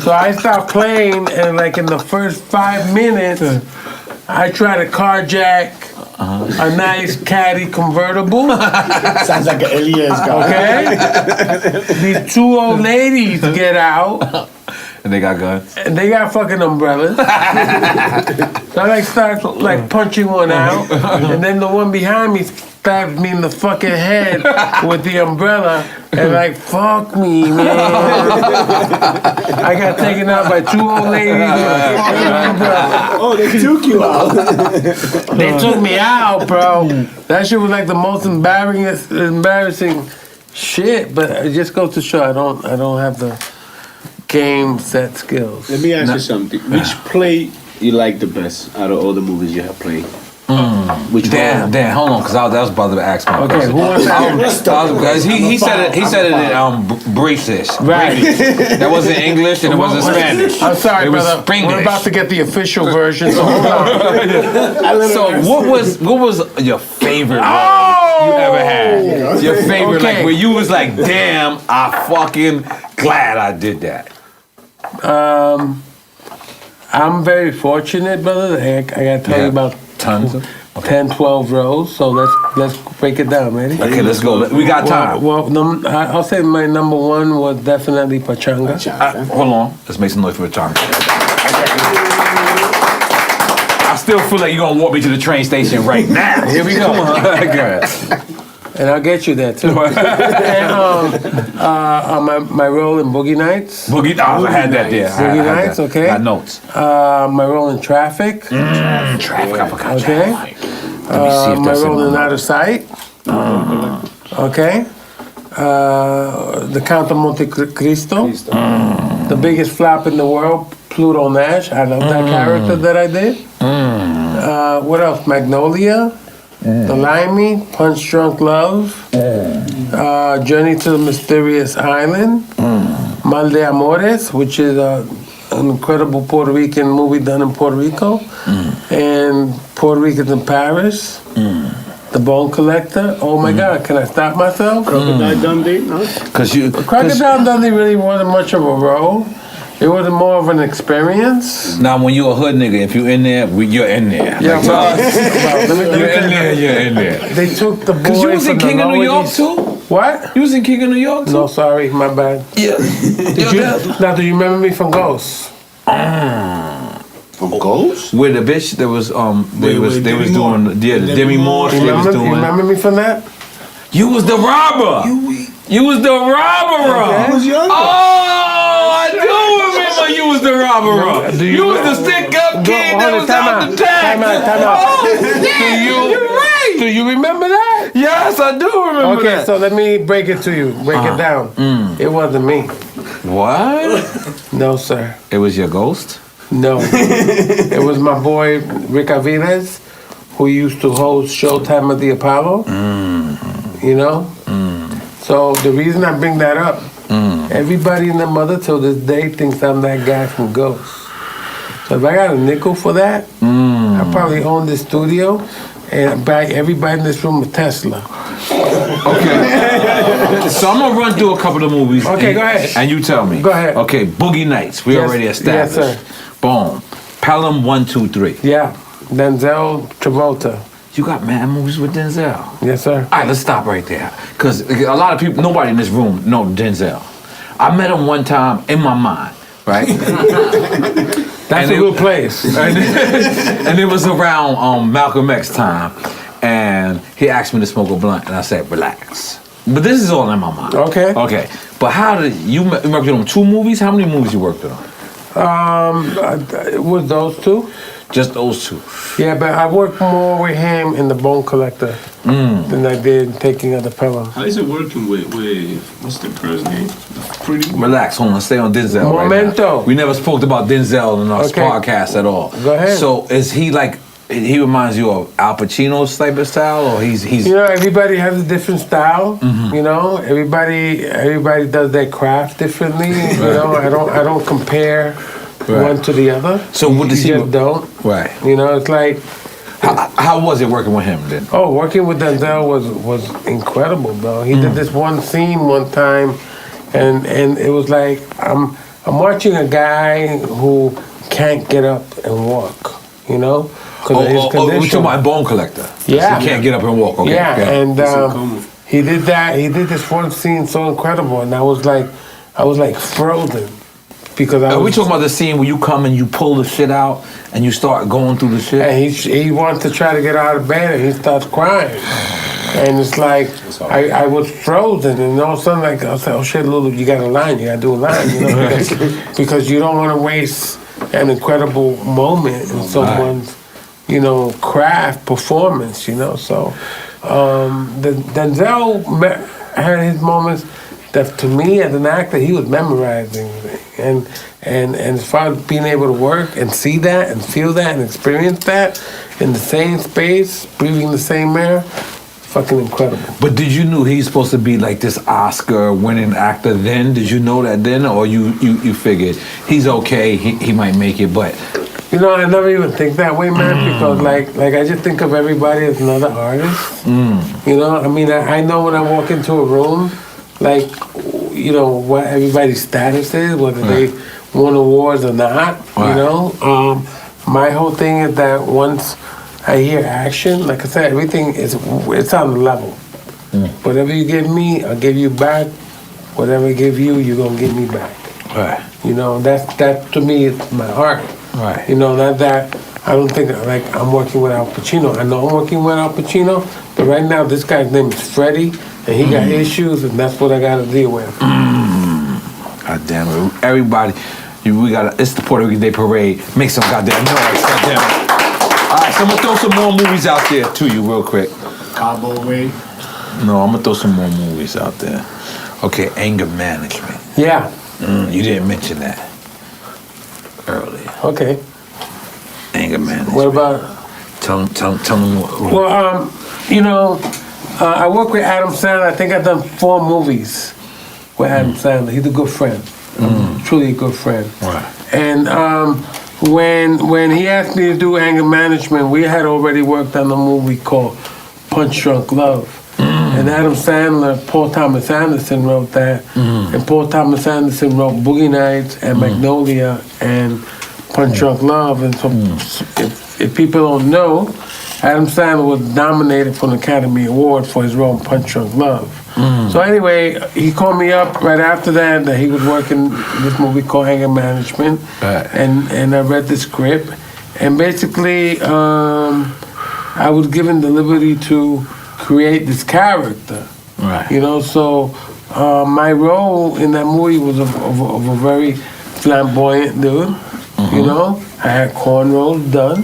So I start playing, and like in the first 5 minutes, I try to carjack a nice caddy convertible. Sounds like an alias guy. Okay? These 2 old ladies get out. And they got guns. And they got fucking umbrellas. So I like start like punching one out, and then the one behind me stabbed me in the fucking head with the umbrella, and like fuck me, man. I got taken out by 2 old ladies with an umbrella. Oh, they took you out. They took me out, bro. That shit was like the most embarrassing shit. But it just goes to show I don't have the game set skills. Let me ask you something. Which play you like the best out of all the movies you have played? Which one? Dan, hold on, because that was about to ask my Okay, question. who wants that? He said it in British. Right. That wasn't English and it wasn't Spanish. I'm sorry, it was brother. Springlish. We're about to get the official version, so hold on. So what was your favorite role you ever had? Your favorite, like where you was like, damn, I fucking glad I did that. I'm very fortunate, brother. I gotta tell you about tons of 10, 12 roles. So let's break it down. Ready? Okay, let's go. We got time. Well, I'll say my number 1 was definitely Pachanga. Hold on. Let's make some noise for the time. I still feel like you're gonna walk me to the train station right now. Here we go. Good. And I'll get you there too. And my role in Boogie Nights. Boogie, I had that there. Boogie Nights, okay. Got notes. My role in Traffic. Traffic, I forgot. Okay. Let me see if My that's in role in my Out of Sight. Okay. The Count of Monte Cristo. The biggest flop in the world, Pluto Nash. I love that character that I did. What else? Magnolia. The Limey, Punch Drunk Love, Journey to the Mysterious Island, Mal de Amores, which is an incredible Puerto Rican movie done in Puerto Rico, and Puerto Ricans in Paris, The Bone Collector. Oh my God, can I stop myself? Crocodile Dundee, no? Crocodile Dundee really wasn't much of a role. It was more of an experience. Now, when you're a hood nigga, if you're in there, you're in there. Yeah, like, you're in there. They took the boy Because you was in from King the of New Lower York East- too? What? You was in King of New York too? No, sorry, my bad. Yeah. Now, do you remember me from Ghosts? From Ghost? Where the bitch that was they was doing the Demi Moore shit was You doing. remember me from that? You was the robber. You was the robber. Okay. Who's younger? Oh, I do remember you was the robber. You was the stick up kid that was out the tag. Time out. Oh, shit, you're right. Do you remember that? Yes, I do remember Okay, that. so let me break it to you. Break it down. It wasn't me. What? No, sir. It was your ghost? No. It was my boy Rick Aviles, who used to host Showtime at the Apollo. You know? So the reason I bring that up, everybody in the mother till this day thinks I'm that guy from Ghost. So if I got a nickel for that, I probably own this studio and buy everybody in this room a Tesla. Okay. So I'm gonna run through a couple of movies. Okay, go ahead. And you tell me. Go ahead. Okay, Boogie Nights. We Yes, already established. yes, sir. Boom. Pelham 1, 2, 3. Yeah, Denzel Travolta. You got mad movies with Denzel. Yes, sir. All right, let's stop right there. Because a lot of people, nobody in this room know Denzel. I met him one time in my mind, right? That's a good place. And it was around Malcolm X time. And he asked me to smoke a blunt, and I said, relax. But this is all in my mind. Okay. Okay. But how did you worked on 2 movies? How many movies you worked on? It was those 2. Just those 2. Yeah, but I worked more with him in The Bone Collector than I did Taking of the Pelham. How is it working with what's the girl's name? Pretty. Relax, hold on, stay on Denzel right Momento. now. We never spoke about Denzel in our Okay. podcast at all. Go ahead. So is he like, he reminds you of Al Pacino's type of style, or he's You know, everybody has a different style. You know, everybody does their craft differently. You know, I don't compare one to the other. So what does you he? just don't. Right. You know, it's like. How was it working with him then? Oh, working with Denzel was incredible, bro. He did this one scene one time, and it was like I'm watching a guy who can't get up and walk, you know, because of his condition. We're talking about Bone Collector. Yeah, he can't get up and walk. Okay. Yeah, and he did that. He did this one scene so incredible, and I was like frozen. Because Are we talking about the scene where you come and you pull the shit out and you start going through the shit? And he wants to try to get out of bed and he starts crying. And it's like, I was frozen and all of a sudden like, I was like, oh shit, Lulu, you got a line, you got to do a line. You know, because you don't want to waste an incredible moment in someone's, you know, craft performance, you know. So Denzel had his moments that to me as an actor, he was memorizing. And as far as being able to work and see that and feel that and experience that in the same space, breathing the same air, fucking incredible. But did you know he's supposed to be like this Oscar-winning actor then? Did you know that then? Or you figured he's okay, he might make it, but... You know, I never even think that way, man, because like I just think of everybody as another artist. You know, I mean, I know when I walk into a room, like, you know, what everybody's status is, whether they won awards or not, you know. My whole thing is that once I hear action, like I said, everything it's on the level. Whatever you give me, I'll give you back. Whatever I give you, you're going to give me back. Right. You know, that to me is my heart. Right. You know, that I don't think like I'm working with Al Pacino. I know I'm working with Al Pacino, but right now this guy's name is Freddie. And he got issues, and that's what I got to deal with. God damn it. Everybody, it's the Puerto Rican Day Parade. Make some goddamn noise. God damn it. All right, so I'm going to throw some more movies out there to you real quick. Cabo Way. No, I'm going to throw some more movies out there. Okay, anger management. Yeah. You didn't mention that earlier. Okay. Anger management. What about? Tell them what. Well, you know, I work with Adam Sandler. I think I've done 4 movies with Adam Sandler. He's a good friend. Truly a good friend. Right. And when he asked me to do anger management, we had already worked on a movie called Punch Drunk Love. And Adam Sandler, Paul Thomas Anderson wrote that. And Paul Thomas Anderson wrote Boogie Nights and Magnolia and Punch Drunk Love. And so if people don't know, Adam Sandler was nominated for an Academy Award for his role in Punch Drunk Love. So anyway, he called me up right after that he was working this movie called Anger Management. Right. And I read the script. And basically, I was given the liberty to create this character. Right. You know, so my role in that movie was of a very flamboyant dude. You know, I had cornrows done.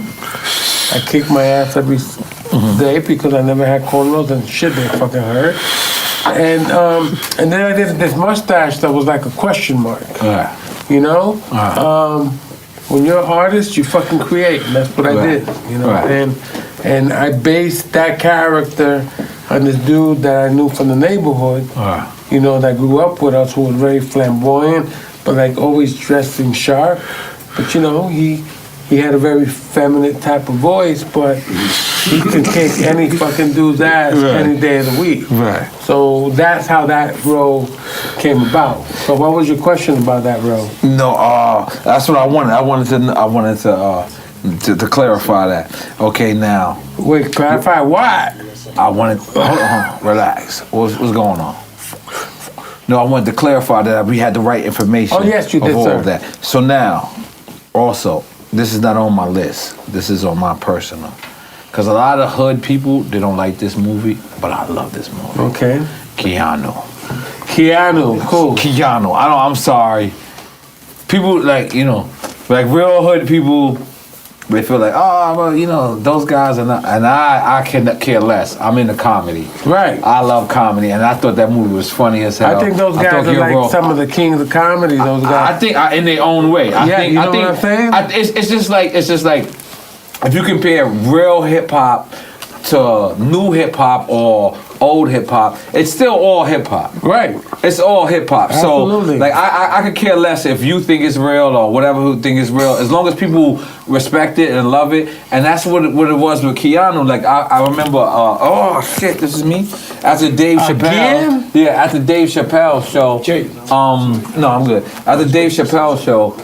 I kicked my ass every day because I never had cornrows and shit, they fucking hurt. And then I did this mustache that was like a question mark. You know? When you're an artist, you fucking create, and that's what I did. You know? And I based that character on this dude that I knew from the neighborhood, you know, that grew up with us, who was very flamboyant, but like always dressing sharp. But you know, he had a very feminine type of voice, but he could kick any fucking dude's ass any day of the week. Right. So that's how that role came about. So what was your question about that role? No, that's what I wanted. I wanted to clarify that. Okay, now. Wait, clarify what? I wanted. Hold on, relax. What's going on? No, I wanted to clarify that we had the right information. Oh yes, you did, of all sir. of that. So now, also, this is not on my list. This is on my personal. Because a lot of hood people, they don't like this movie, but I love this movie. Okay. Keanu, cool. Keanu. I'm sorry. People like, you know, like real hood people, they feel like, oh, well, you know, those guys are not, and I cannot care less. I'm into comedy. Right. I love comedy, and I thought that movie was funny as hell. I think those guys are like some of the kings of comedy. Those guys. I think in their own way. I think, you know what I'm saying? It's just like if you compare real hip hop to new hip hop or old hip hop. It's still all hip hop. Right. It's all hip hop. So Absolutely. like I could care less if you think it's real or whatever who think it's real, as long as people respect it and love it. And that's what it was with Keanu. Like I remember oh shit, this is me. After Dave Chappelle. Again? Yeah, after Dave Chappelle show. No, I'm good. After Dave Chappelle show,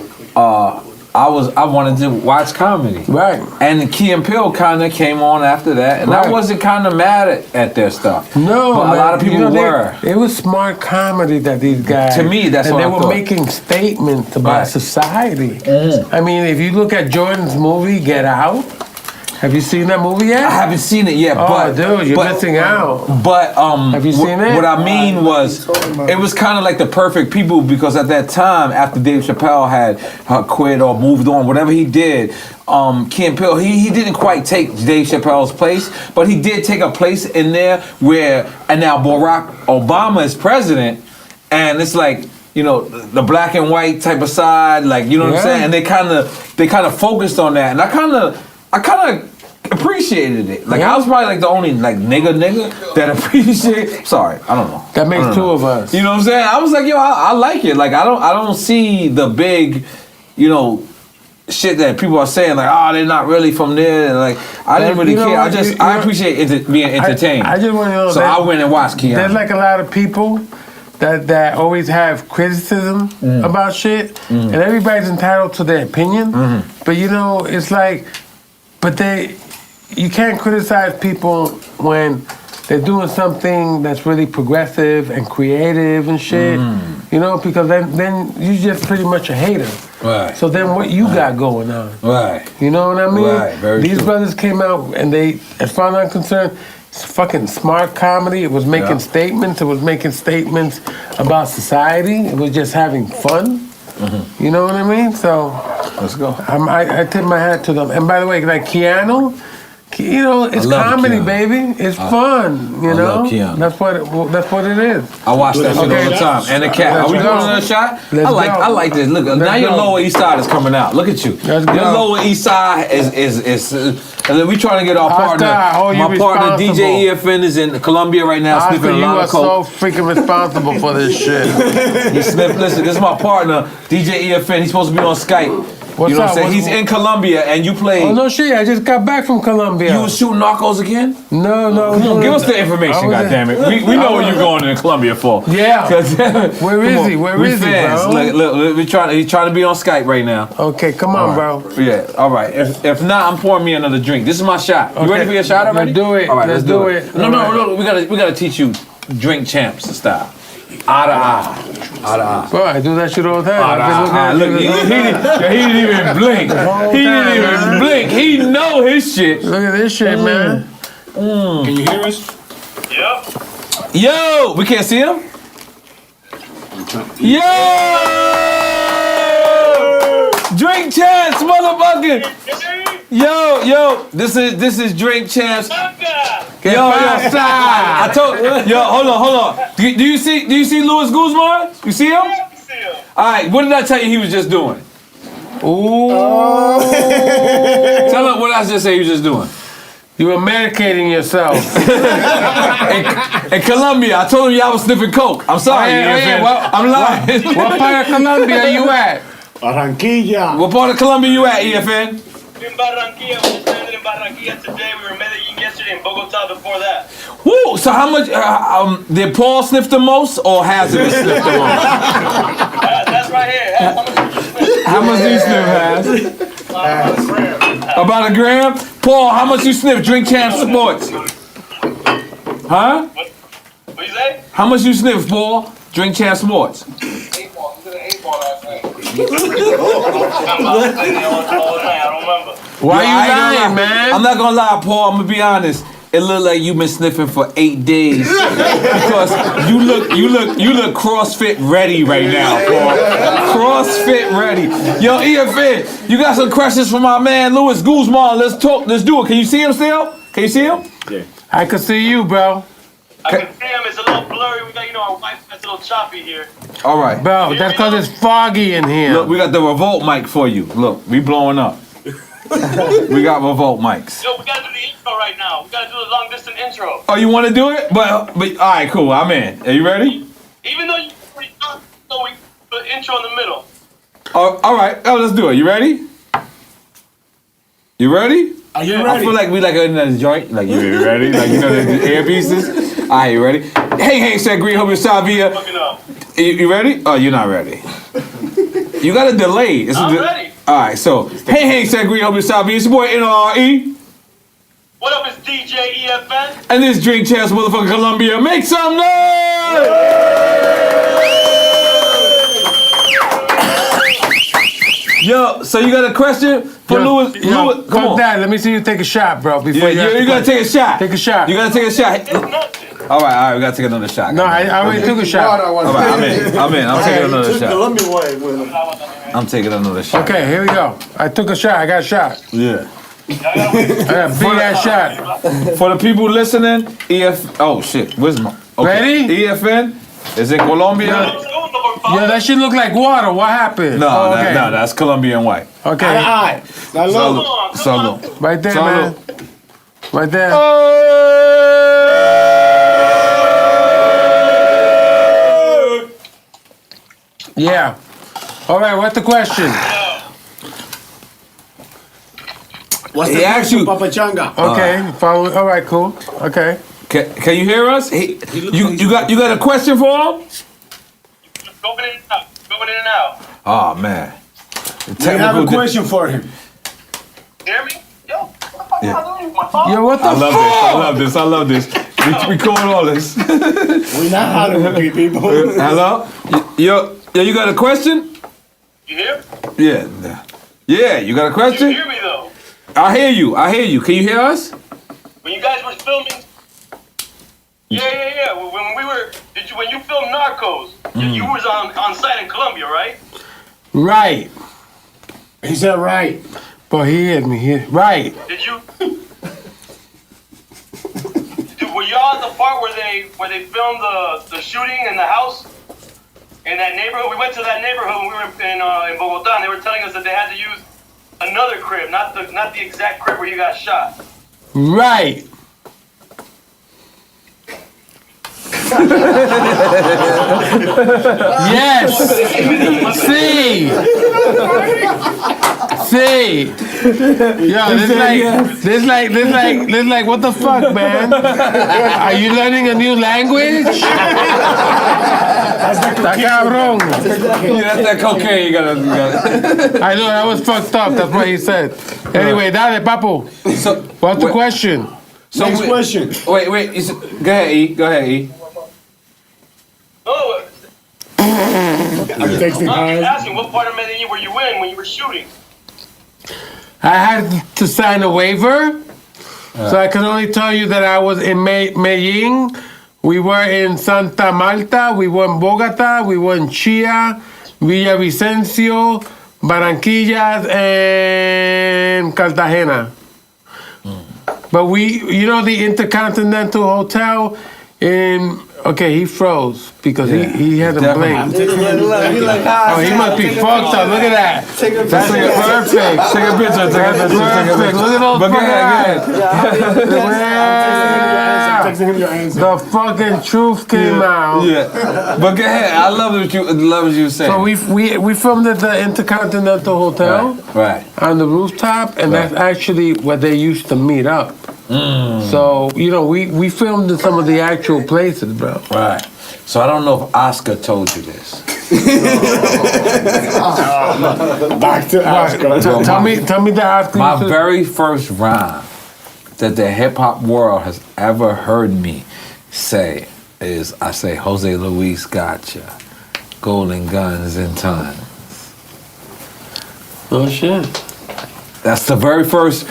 I wanted to watch comedy. Right. And Key and Peele kind of came on after that, and I Right. wasn't kind of mad at their stuff. No, but man. a lot of people were. It was smart comedy that these guys. To me, that's and what they I were thought. making statements about Right. society. I mean, if you look at Jordan's movie Get Out, have you seen that movie yet? I haven't seen it yet, Oh, but dude, you're missing out. But Have you seen it? What I mean was, it was kind of like the perfect people, because at that time, after Dave Chappelle had quit or moved on, whatever he did, Key and Peele, he didn't quite take Dave Chappelle's place, but he did take a place in there where, and now Barack Obama is president, and it's like, you know, the black and white type of side, like, you know what I'm saying? And they kind of focused on that, and I kind of appreciated it. Like I was probably like the only like nigga that appreciate. Sorry, I don't know. That makes two of us. You know what I'm saying? I was like, yo, I like it. Like I don't see the big, you know, shit that people are saying like, oh, they're not really from there. And like I didn't really care. I appreciate being entertained. I just want to know so that I went and watched Keanu. there's like a lot of people that always have criticism about shit, and everybody's entitled to their opinion. But you know, it's like, you can't criticize people when they're doing something that's really progressive and creative and shit. You know, because then you just pretty much a hater. Right. So then what you got going on? Right. You know what I mean? Right, very These true. brothers came out and they, as far as I'm concerned, it's fucking smart comedy. It was making statements. It was making statements about society. It was just having fun. You know what I mean? So Let's go. I tip my hat to them. And by the way, like Keanu, you know, it's love comedy, Keanu. baby. It's fun. You I know, love Keanu. that's what it is. I watch that shit Okay. all the time. And the cat. Let's Are we go. doing another shot? Let's I go. like this. Look, now your go. Lower East Side is coming out. Look at you. Let's Your go. Lower East Side is and then we trying to get our partner. Hostile, hold you My partner responsible. DJ EFN is in Colombia right now, Oscar, sniffing a you lot are of coke. so freaking responsible for this shit. He sniffed. Listen, this is my partner, DJ EFN. He's supposed to be on Skype. What's you know up? what I'm saying? He's in Colombia, and you played. Oh no shit! I just got back from Colombia. You was shooting Narcos again? No. Come on, give us the information, I was- goddammit. We know what you're going to Colombia for. Yeah. 'Cause- Where is come he? on, Where we is he, fans. bro? Look, he's trying to be on Skype right now. Okay, come on, bro. Yeah, all right. If not, I'm pouring me another drink. This is my shot. You Okay. ready for your shot already? Let's do it. All right, Let's do it. No, All right. no. We gotta teach you drink champs style. Eye to eye. Eye to eye. Bro, I do that shit all the time. Eye to I've been looking eye. at Look, you he the- didn't even blink. whole He time, didn't even man. blink. He know his shit. Look at this shit, man. Can you hear us? Yo, we can't see him? Yo! Drink champs, motherfucker! Yo, this is Drink Champs. Yo, I told hold on. Do you see Luis Guzman? You see him? Alright, what did I tell you he was just doing? Ooh. Tell him what I just say he was just doing. You were medicating yourself. In Colombia, I told him y'all was sniffing coke. I'm sorry, EFN. I'm lying. What part of Colombia are you at? Barranquilla. What part of Colombia you at, EFN? In Barranquilla, we just landed in Barranquilla today. We were in Medellin yesterday, in Bogota before that. Woo! So how much did Paul sniff the most, or Hazardous sniff the most? That's right here. How much do you sniff, Haz? About a gram. About a gram? Paul, how much you sniff Drink Champ Sports? Huh? What you say? How much you sniff, Paul? Drink Champ Sports. 8 ball. We did an 8 ball last night. All night. I don't remember. Why Yo, I you ain't gonna lying, lie. man? I'm not gonna lie, Paul. I'm gonna be honest. It looked like you've been sniffing for 8 days because you look CrossFit ready right now, Paul. CrossFit ready. Yo, EFN, you got some questions for my man Luis Guzman. Let's talk. Let's do it. Can you see him still? Can you see him? Yeah. I can see you, bro. I can see him. It's a little blurry. We got, our Wi-Fi's a little choppy here. All right. Bro, that's because it's foggy in here. Look, we got the revolt mic for you. Look, we blowing up. We got revolt mics. Yo, we gotta do the intro right now. We gotta do a long distance intro. Oh, you want to do it? But all right, cool. I'm in. Are you ready? Even though you already done, so we put the intro in the middle. Oh, all right. Oh, let's do it. You ready? You ready? Are you I ready? feel like we like in a joint. Like you ready? Like you know the earpieces. All right, you ready? Hey, said green hope Savia. Fucking up. You ready? Oh, you're not ready. You got a delay. It's I'm ready. All right, so hey, said green hope Savia. It's your boy N.O.R.E. What up, it's DJ EFN. And this Drink Champs motherfucking Colombia. Make some noise! Yo, so you got a question for Louis? Louis, come on. That. Let me see you take a shot, bro. Before Yeah, you gotta take a shot. Take a shot. You gotta take a shot. It's nothing. All right, we gotta take another shot. No, I already took a shot. All right, I'm in. I'm taking another shot. Colombia way with him. I'm taking another shot. Okay, here we go. I took a shot. I got a shot. Yeah. I got a big ass shot. For the people listening, oh shit, where's my? Okay. Ready? EFN is in Colombia. Yeah, that shit look like water. What happened? No, Oh, okay. no, that's Colombian white. Okay. Aye. Salud. Salud. Right there, Salud. man. Right there. Yeah. All right, what's the question? What's He the asked you- Papa Changa? Okay, follow. All right, cool. Okay. Can you hear us? You got a question for him? Going in and out. Going in and out. Oh man. We have a question for him. Hear me? Yo, what the fuck am I doing with my phone? Yo, what the I fuck? love this. We calling all this. We're not out of it, people. Hello? Yo, you got a question? You hear? Yeah. Yeah, you got a You question? hear me though? I hear you. Can you hear us? When you guys were filming. Yeah. When we were, when you filmed Narcos, you was on site in Colombia, right? Right. He said right. But he hit me. Right. Did you? Were y'all at the part where they filmed the shooting in the house in that neighborhood? We went to that neighborhood when we were in Bogotá, and they were telling us that they had to use another crib, not the exact crib where you got shot. Right. Yes. See. Yo, this like, what the fuck, man? Are you learning a new language? Está cabrón. Yeah, that's that cocaine. You gotta. I know, that was fucked up. That's what he said. Anyway, dale, papu. So, What's the question? So Next question. Wait. Go ahead, E. Oh, I'm texting I'm guys. asking what part of Medellin were you in when you were shooting? I had to sign a waiver, so I can only tell you that I was in Medellin. We were in Santa Marta, we were in Bogota, we were in Chía, Villavicencio, Barranquillas, and Cartagena. But the Intercontinental Hotel in, okay, he froze because he had a blink. Oh, he must be fucked up. Look at that. That's perfect. Take a picture. Perfect. Look at those But go fucking ahead. eyes. Texting him your answer. The fucking truth came out. Yeah. But go ahead. I love what you said. So we filmed at the Intercontinental Hotel Right. on the rooftop, and that's actually where they used to meet up. So we filmed in some of the actual places, bro. Right. So I don't know if Oscar told you this. Back to Oscar. Tell me the Oscar. My very first rhyme that the hip hop world has ever heard me say is, I say, Jose Luis gotcha, golden guns and tons. Oh shit. That's the very first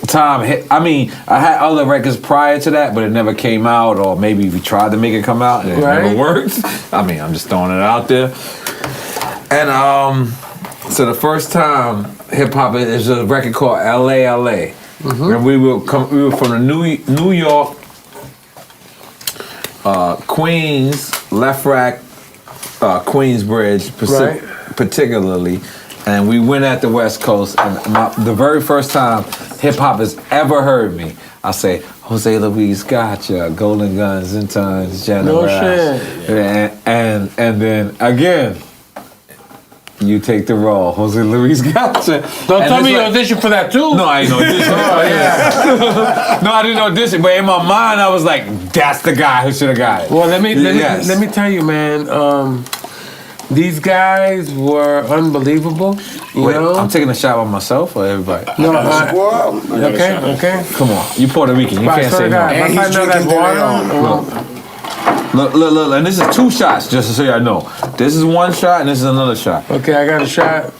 time. I mean, I had other records prior to that, but it never came out, or maybe we tried to make it come out and it never worked. I mean, I'm just throwing it out there. And so the first time hip hop is a record called LA. And we were from the New York, Queens, Left Rack, Queensbridge, particularly. And we went at the West Coast, and the very first time hip hop has ever heard me, I say, Jose Luis gotcha, Golden Guns, Intons, General. No shit. And then again, you take the role. Jose Luis gotcha. Don't tell me you auditioned for that too. No, I ain't audition. No, I didn't audition. But in my mind, I was like, that's the guy who should have got it. Well, let me tell you, man. These guys were unbelievable. You know? I'm taking a shot by myself or everybody? No, okay. Come on, you Puerto Rican. You can't say no. And he's drinking Look, and this is 2 shots, just so y'all know. This is 1 shot and this is another shot. Okay, I got a shot.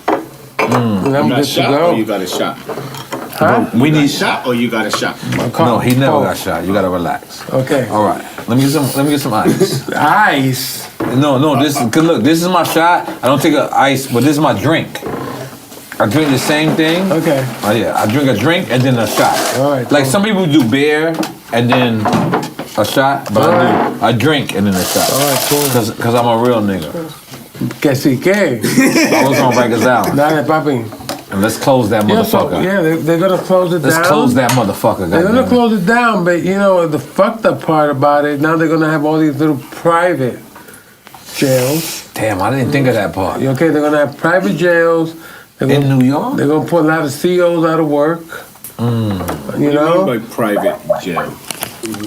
And I'm good to go. Or you got a shot? Huh? We need a shot or you got a shot? No, he never got shot. You gotta relax. Okay. All right. Let me get some ice. Ice. No. This is my shot. I don't take ice, but this is my drink. I drink the same thing. Okay. Oh yeah, I drink a drink and then a shot. All right. Like some people do beer and then a shot, but I drink and then a shot. All right, cool. Cause I'm a real nigga. Que si que. I was on Rikers Island. Dale, papi. And let's close that motherfucker. They're gonna close it down. Let's close that motherfucker. They're gonna goddamn. close it down, but you know the fucked up part about it. Now they're gonna have all these little private jails. Damn, I didn't think of that part. Okay, they're gonna have private jails. In New York? They're gonna put a lot of CEOs out of work. You know, Like private jail.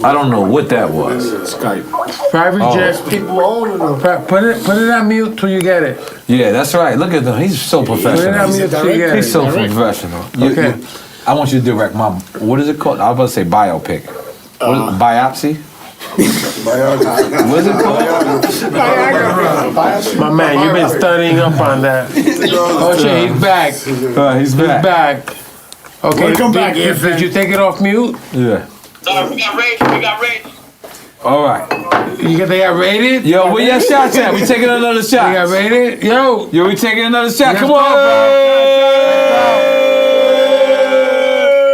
I don't know what that was. Skype. private jails. People owning them. Put it on mute till you get it. Yeah, that's right. Look at him. He's so Put it on professional. mute till you get He's it. so professional. Okay. I want you to direct my, what is it called? I was about to say biopic. Biopsy? What is it called? My man, you've been studying up on that. Oh shit, he's back. He's back. Back. Okay. Welcome back, Did EFN. you take it off mute? Yeah. We got rage. All right. They got rated? Yo, where your shots at? We taking another shot. They got rated? Yo. Yo, we taking another shot. Let's Come go, on.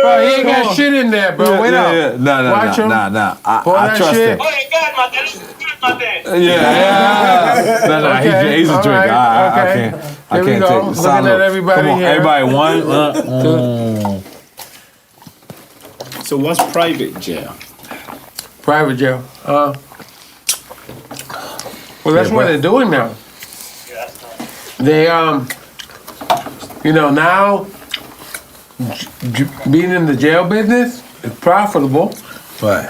Bro, he ain't got shit in there, bro. Wait up. No. Watch him. Nah. Pour I that trust shit. him. Oh, you got my dad. This is good, my dad. Yeah. No, Okay, he's a all drinker. right, I Here we can't go. take Looking salute. at everybody Come on, here. everybody, one. So what's private jail? Private jail. Well, that's what they're doing now. They, you know, now being in the jail business is profitable, Right.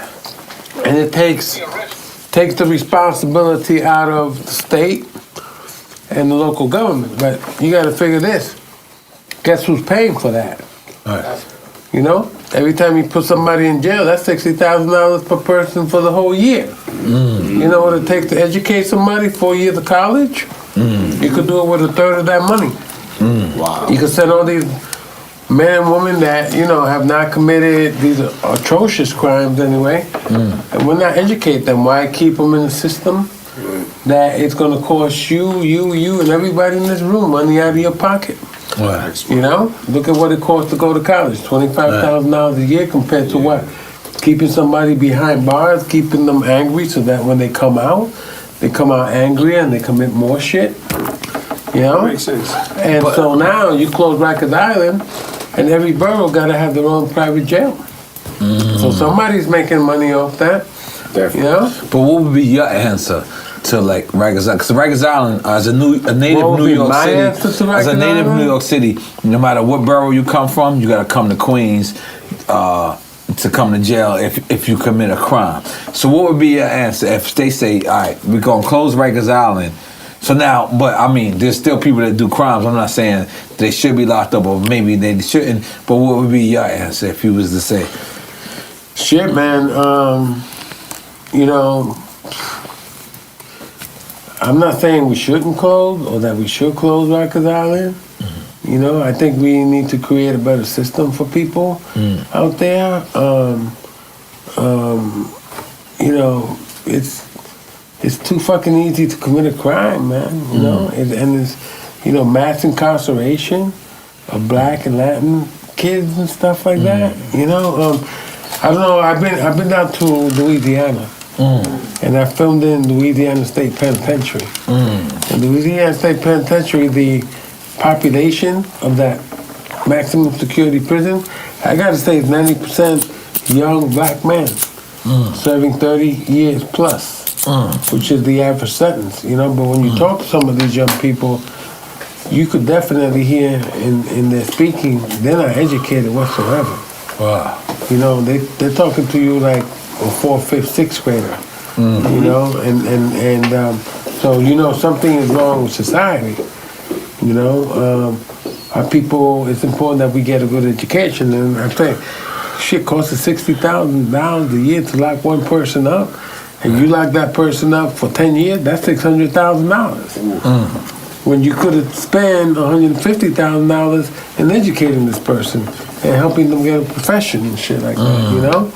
and it takes the responsibility out of the state and the local government. But you got to figure this: guess who's paying for that? Right. You know, every time you put somebody in jail, that's $60,000 per person for the whole year. You know what it takes to educate somebody? 4 years of college. You could do it with a third of that money. Wow. You could send all these men and women that have not committed these atrocious crimes anyway, and we're not educate them. Why keep them in the system? That it's going to cost you, and everybody in this room money out of your pocket. Right. You know, look at what it costs to go to college, $25,000 a year compared to what? Keeping somebody behind bars, keeping them angry so that when they come out angry and they commit more shit. You know? Makes sense. And so now you close Rikers Island and every borough got to have their own private jail. So somebody's making money off that. Definitely. You know? But what would be your answer to like Rikers Island? Because Rikers Island, as a native What would New be York my City, answer to as a Rikers native Island? New York City, no matter what borough you come from, you got to come to Queens to come to jail if you commit a crime. So what would be your answer if they say, all right, we're gonna close Rikers Island? So now, but I mean, there's still people that do crimes. I'm not saying they should be locked up or maybe they shouldn't. But what would be your answer if you was to say? Shit, man. You know, I'm not saying we shouldn't close or that we should close Rikers Island. You know, I think we need to create a better system for people out there. You know, it's too fucking easy to commit a crime, man. You know, and it's mass incarceration of Black and Latin kids and stuff like that. You know, I don't know. I've been down to Louisiana. And I filmed in Louisiana State Penitentiary. In Louisiana State Penitentiary, the population of that maximum security prison, I gotta say, is 90% young black man serving 30 years plus, which is the average sentence, you know. But when you talk to some of these young people, you could definitely hear in their speaking, they're not educated whatsoever. Wow. You know, they're talking to you like a 4th, 5th, 6th grader. You know, and so you know something is wrong with society. You know, our people. It's important that we get a good education, and I think shit costs us $60,000 a year to lock one person up, and you lock that person up for 10 years. That's $600,000. When you could have spent $150,000 in educating this person and helping them get a profession and shit like that. You know.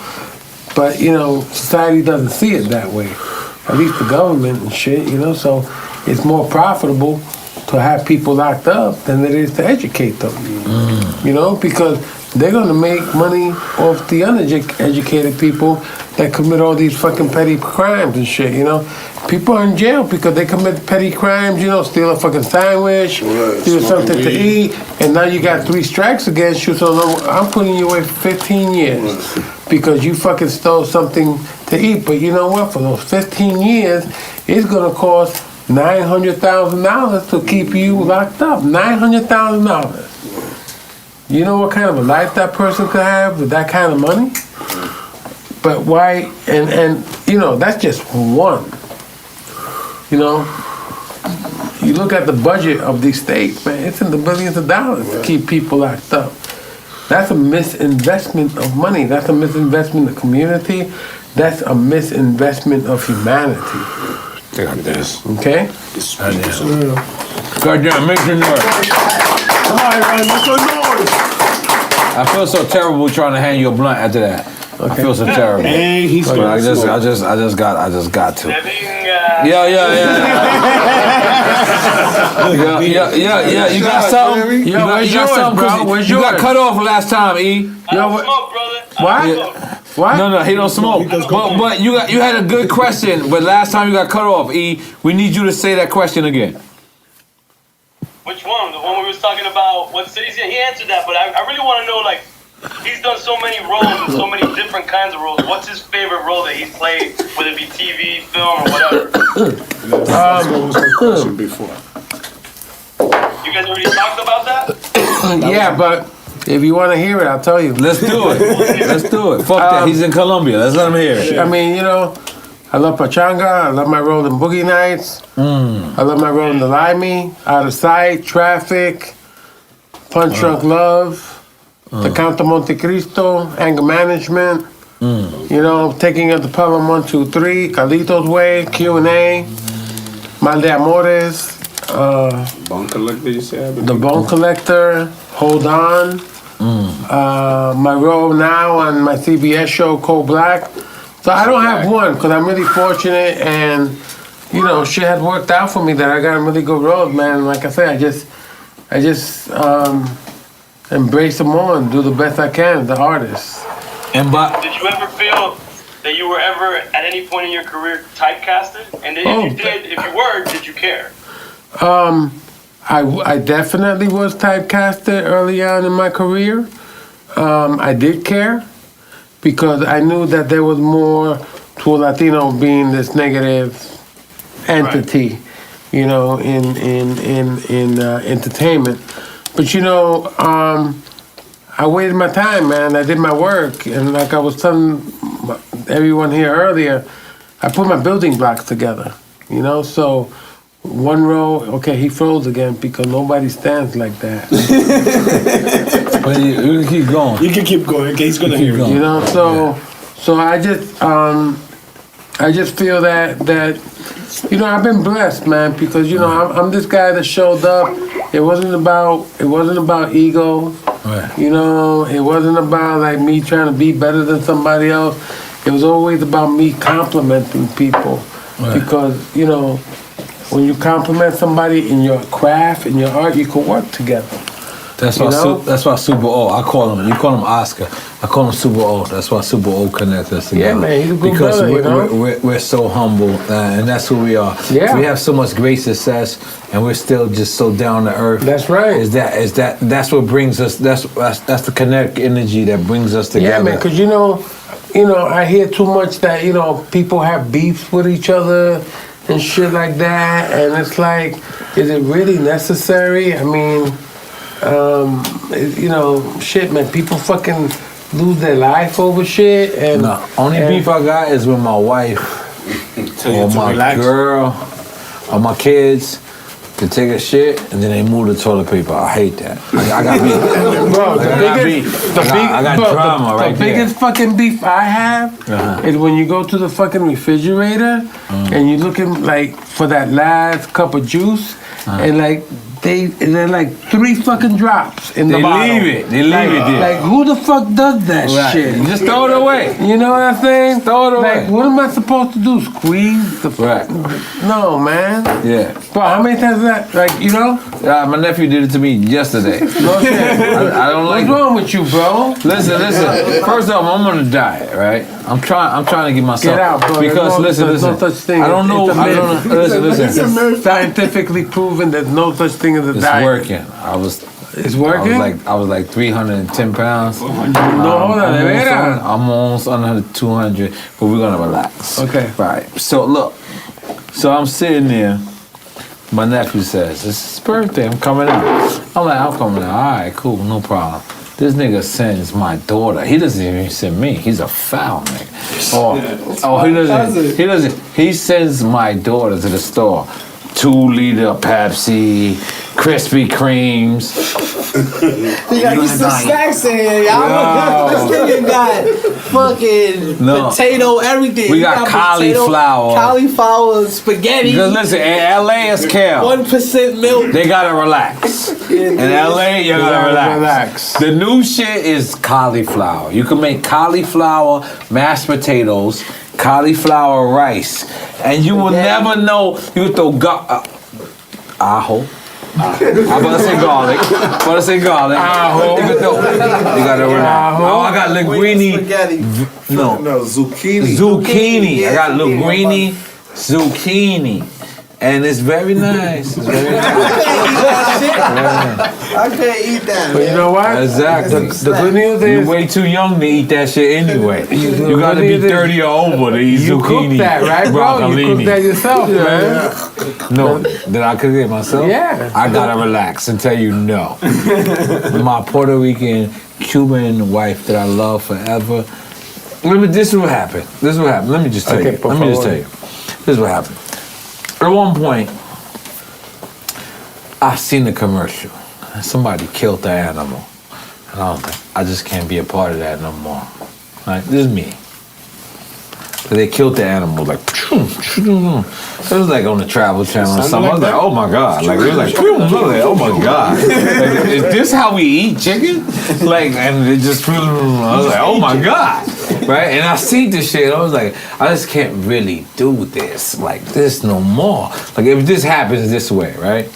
But, you know, society doesn't see it that way. At least the government and shit, you know, so it's more profitable to have people locked up than it is to educate them. You know, because they're going to make money off the uneducated people that commit all these fucking petty crimes and shit, you know. People are in jail because they commit petty crimes, you know, steal a fucking sandwich, steal something to eat, and now you got 3 strikes against you, so I'm putting you away for 15 years because you fucking stole something to eat. But you know what? For those 15 years, it's going to cost $900,000 to keep you locked up. $900,000. You know what kind of a life that person could have with that kind of money? But why, and you know, that's just one. You know, you look at the budget of these states, man, it's in the billions of dollars to keep people locked up. That's a misinvestment of money. That's a misinvestment of community. That's a misinvestment of humanity. Okay? Goddamn, make some noise. Come on, Ryan, make some noise. I feel so terrible trying to hand you a blunt after that. I feel so terrible. And he's But I just got to. Yeah. You got something? Yo, where's yours, bro? Where's You got yours? cut off last time, E. I don't smoke, brother. What? No, he don't smoke. But you had a good question. But last time you got cut off, E. We need you to say that question again. Which one? The one we was talking about what cities? Yeah, he answered that, but I really want to know, like, he's done so many roles and so many different kinds of roles. What's his favorite role that he's played, whether it be TV, film, or whatever? That's what was my question before. You guys already talked about that? Yeah, but if you want to hear it, I'll tell you. Let's do it. Fuck that. He's in Colombia. Let's let him hear it. I mean, you know, I love Pachanga. I love my role in Boogie Nights. I love my role in The Limey, Out of Sight, Traffic, Punch Drunk Love, The Count of Monte Cristo, Anger Management. You know, Taking Up the Pelham 1, 2, 3, Carlitos Way, Q&A, Mal de Amores, Bone Collector, you said? The Bone Collector, Hold On. My role now on my CBS show, Cold Black. So I don't have one because I'm really fortunate, and you know, shit has worked out for me that I got a really good role, man. Like I said, I just embrace them all and do the best I can as the artist. And Did you ever feel that you were ever at any point in your career typecasted? And if you were, did you care? I definitely was typecasted early on in my career. I did care because I knew that there was more to a Latino being this negative entity, you know, in entertainment. But you know, I waited my time, man. I did my work, and like I was telling everyone here earlier, I put my building blocks together, you know. So one row, okay, he froze again because nobody stands like that. But you can keep going. You can keep going, okay? He's gonna hear you. You know, so I just feel that you know, I've been blessed, man, because you know I'm this guy that showed up. It wasn't about ego. Right. You know, it wasn't about like me trying to be better than somebody else. It was always about me complimenting people. Right. Because, you know, when you compliment somebody in your craft, in your art, you can work together. That's You why. know? That's why Super O. I call him. You call him Oscar. I call him Super O. That's why Super O connects us together. Yeah, man, he's a good because brother, you know? we're so humble, and that's who we are. Yeah. We have so much great success, and we're still just so down to earth. That's right. That's what brings us. That's the connect energy that brings us together. Yeah, man, because you know, I hear too much that people have beefs with each other and shit like that, and it's like, is it really necessary? I mean, shit, man, people fucking lose their life over shit, and only beef I got is with my wife or my girl or my kids. To take a shit and then they move the toilet paper. I hate that. I got beef. Bro, I got drama right The biggest fucking beef I have is when you go to the fucking refrigerator and you're looking like for that last cup of juice and like they're like 3 fucking drops in the bottle. They leave it there. Like who the fuck does that shit? You just throw it away. You know what I'm saying? Throw it away. Like what am I supposed to do? Squeeze the No, man. Yeah. Bro, how many times is that? Like, my nephew did it to me yesterday. No shit. I don't like. What's wrong with you, bro? Listen. First off, I'm on a diet, right? I'm trying to get myself. Get out, bro. Because There's no such thing. I don't know. Listen. It's scientifically proven there's no such thing as a diet. It's working. It's working? I was like 310 pounds. No, hold on, I'm almost under 200, but we're gonna relax. Okay. Right. So look. So I'm sitting there. My nephew says, "It's his birthday. I'm coming out." I'm like, "I'm coming out. All right, cool, no problem." This nigga sends my daughter. He doesn't even send me. He's a foul nigga. He doesn't. He sends my daughter to the store. 2-liter Pepsi, Krispy Kremes. He got you some snacks in here, y'all. This nigga got fucking potato, everything. We got cauliflower. Cauliflower, spaghetti. Because listen, in LA it's kale. 1% milk. They gotta relax. In LA, you gotta relax. The new shit is cauliflower. You can make cauliflower mashed potatoes, cauliflower rice, and you will never know. You can throw ajo. I'm about to say garlic. Ajo. You gotta relax. Oh, I got linguine. No, zucchini. Zucchini. I got linguine, zucchini. And it's very nice. It's very nice. I can't eat that. But you know what? Exactly. The good news is you're way too young to eat that shit anyway. You gotta be 30 or over to eat you zucchini. cook that, right, bro? You cook that yourself, man. No, did I cook it myself? Yeah. I gotta relax and tell you no. My Puerto Rican, Cuban wife that I love forever. This is what happened. Let me just tell you. This is what happened. At one point, I seen the commercial. Somebody killed the animal. And I was like, I just can't be a part of that no more. Like, this is me. But they killed the animal, like, it was like on the Travel Channel or something. I was like, oh my God. Like, it was like, oh my God. Like, is this how we eat chicken? Like, and it just, I was like, oh my God. Right? And I seen this shit, I was like, I just can't really do this like this no more. Like, if this happens this way, right?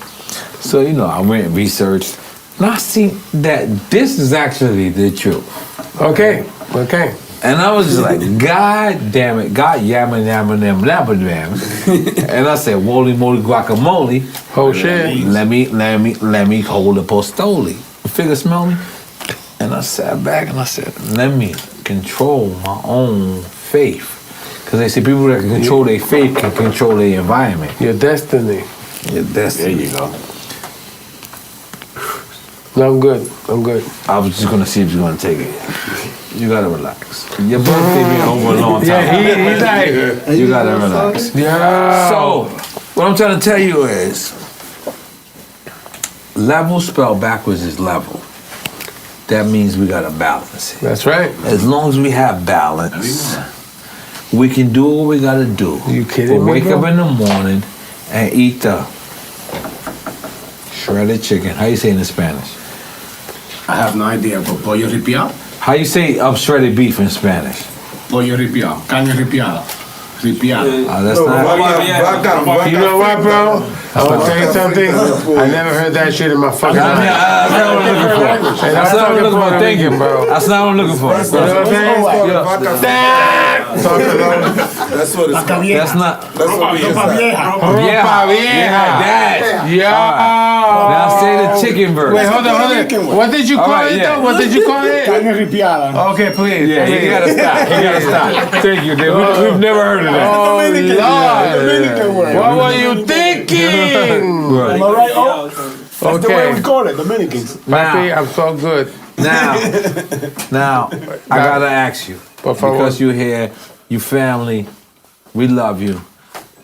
So, I went and researched, and I see that this is actually the truth. Okay. And I was just like, God damn it, God yamma. And I said, woly moly guacamole. Oh shit. Let me hold the postoli. Figure smell me? And I sat back and I said, let me control my own faith. Because they say people that can control their faith can control their environment. Your destiny. There you go. No, I'm good. I was just gonna see if you're gonna take it. You gotta relax. Your birthday been over a long time. Yeah, he's like, you gotta relax. Yeah. So, what I'm trying to tell you is, level spelled backwards is level. That means we gotta balance it. That's right. As long as we have balance, we can do what we gotta do. You kidding me, Wake bro? up in the morning and eat the shredded chicken. How you say it in Spanish? I have no idea, but pollo ripiado? How you say shredded beef in Spanish? Pollo ripiado, carne ripiada. Ripiada. That's not. You know what, bro? I want to tell you something. I never heard that shit in my fucking life. That's not what I'm looking for. That's not what I'm looking for. Thank you, bro. That's not what I'm looking for. You know what I'm saying? Talk about That's what it's called. That's not. That's what we ropa vieja. That. Yeah. Now say the chicken verse. Wait, hold on. What did you call it, though? What did you call it? Carne ripiada. Okay, please. Yeah, you gotta stop. You gotta stop. Thank you, dude. We've never heard of that. Oh, Dominican word. Lord. What were you thinking? Am I right? Oh, that's the way we Okay. call it, Dominicans. Papi, I'm so good. Now, I gotta ask you, Por favor. because you're here, you family, we love you.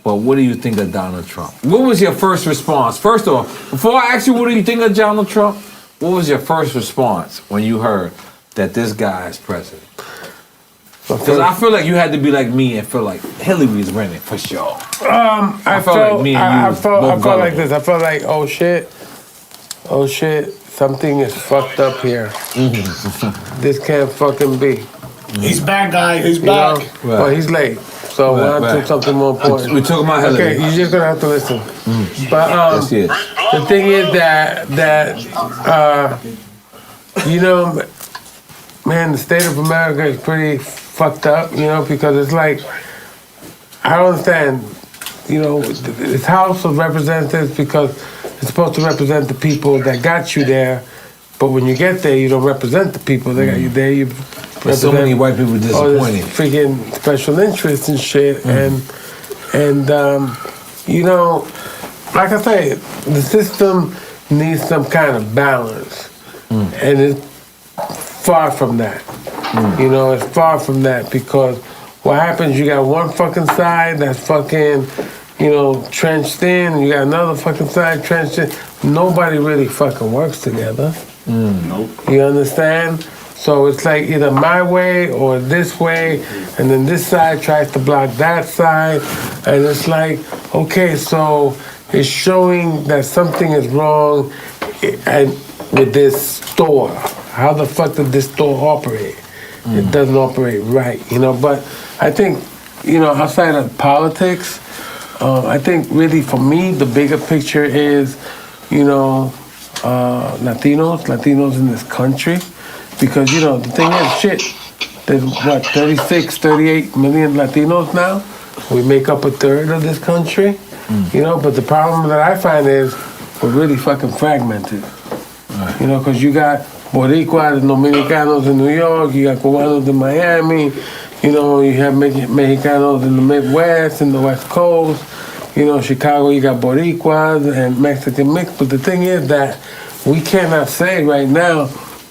But what do you think of Donald Trump? What was your first response? First of all, before I ask you what do you think of Donald Trump, what was your first response when you heard that this guy is president? Because I feel like you had to be like me and feel like Hillary's running for sure. I felt like me and you I was felt both like gullible. this. I felt like, oh shit, something is fucked up here. This can't fucking be. He's back, guy. He's You know? back. But he's late. So we're on to something more important. We're talking about Hillary. Okay, you're just gonna have to listen. But Yes, yes. the thing is that you know, man, the state of America is pretty fucked up, you know, because it's like, I don't understand, you know, it's House of Representatives because it's supposed to represent the people that got you there, but when you get there, you don't represent the people that got you there. You But so many white people all this disappointed. freaking special interests and shit, and you know, like I say, the system needs some kind of balance, and it's far from that. You know, it's far from that because what happens? You got one fucking side that's fucking, you know, trenched in. You got another fucking side trenched in. Nobody really fucking works together. Nope. You understand? So it's like either my way or this way, and then this side tries to block that side, and it's like, okay, so it's showing that something is wrong and with this store. How the fuck did this store operate? It doesn't operate right, you know, but I think, you know, outside of politics, I think really for me, the bigger picture is, you know, Latinos in this country. Because, you know, the thing is, shit, there's what, 36, 38 million Latinos now? We make up a third of this country, you know, but the problem that I find is we're really fucking fragmented. You know, because you got Boricuas and Dominicanos in New York, you got Cubanos in Miami, you know, you have Mexicanos in the Midwest, in the West Coast, you know, Chicago, you got Boricuas and Mexican mix, but the thing is that we cannot say right now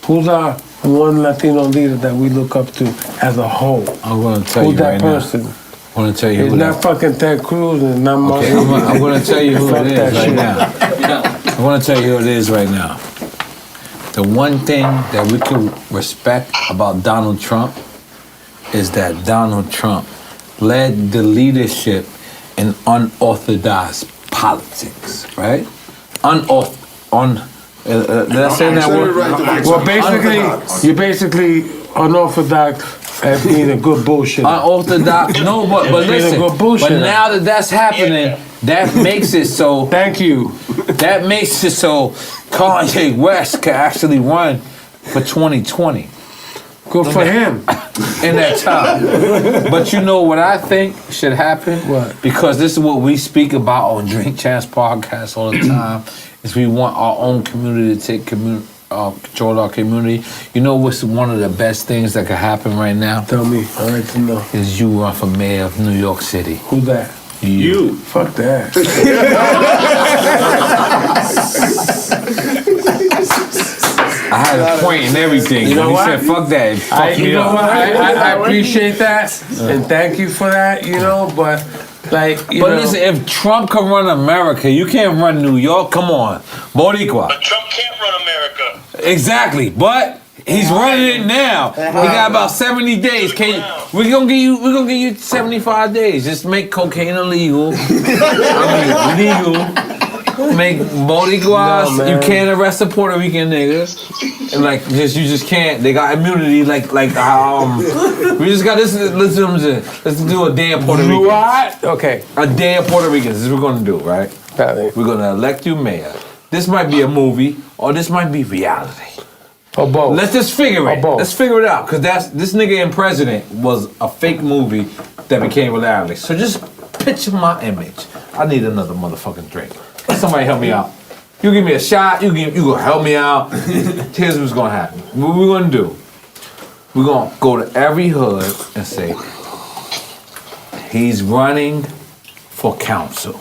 who's our one Latino leader that we look up to as a whole. I'm gonna tell Who's you that right person? now. I'm gonna tell you It's who not that. fucking Ted Cruz and not Okay, Martin. I'm gonna tell you who Fuck it that is right shit. now. I'm gonna tell you who it is right now. The one thing that we can respect about Donald Trump is that Donald Trump led the leadership in unorthodox politics, right? Did I say that word? Well, basically, you're basically unorthodox at being a good bullshit. Unorthodox, no, but Being a listen, good bullshitter. but now that that's happening, that makes it so. Thank you. That makes it so Kanye West can actually run for 2020 Good for him. in that time. But you know what I think should happen? What? Because this is what we speak about on Drink Champs podcast all the time, is we want our own community to take control of our community. You know what's one of the best things that could happen right now? Tell me. I'd like to know. Is you run for mayor of New York City. Who's that? You. Fuck that. I had a point in everything. You know When he what? said, fuck that, it fucked You me know up. what? I appreciate that, and thank you for that, you know, but like, you But know. listen, if Trump can run America, you can't run New York. Come on, Boricua. But Trump can't run America. Exactly, but he's running it now. He got about 70 days. We're gonna give you 75 days. Just make cocaine illegal. I mean, legal. make boricuas. No, man. You can't arrest a Puerto Rican nigga. And like, you just can't. They got immunity. We just got this. Let's do a day of Puerto Ricans. What? Okay. A day of Puerto Ricans. This is what we're gonna do, right? We're gonna elect you mayor. This might be a movie, or this might be reality. Or both. Let's just figure it. Both. Let's figure it out, cause this nigga in president was a fake movie that became reality. So just picture my image. I need another motherfucking drink. Somebody help me out. You give me a shot. You gonna help me out. Here's what's gonna happen. What we're gonna do? We're gonna go to every hood and say he's running for council.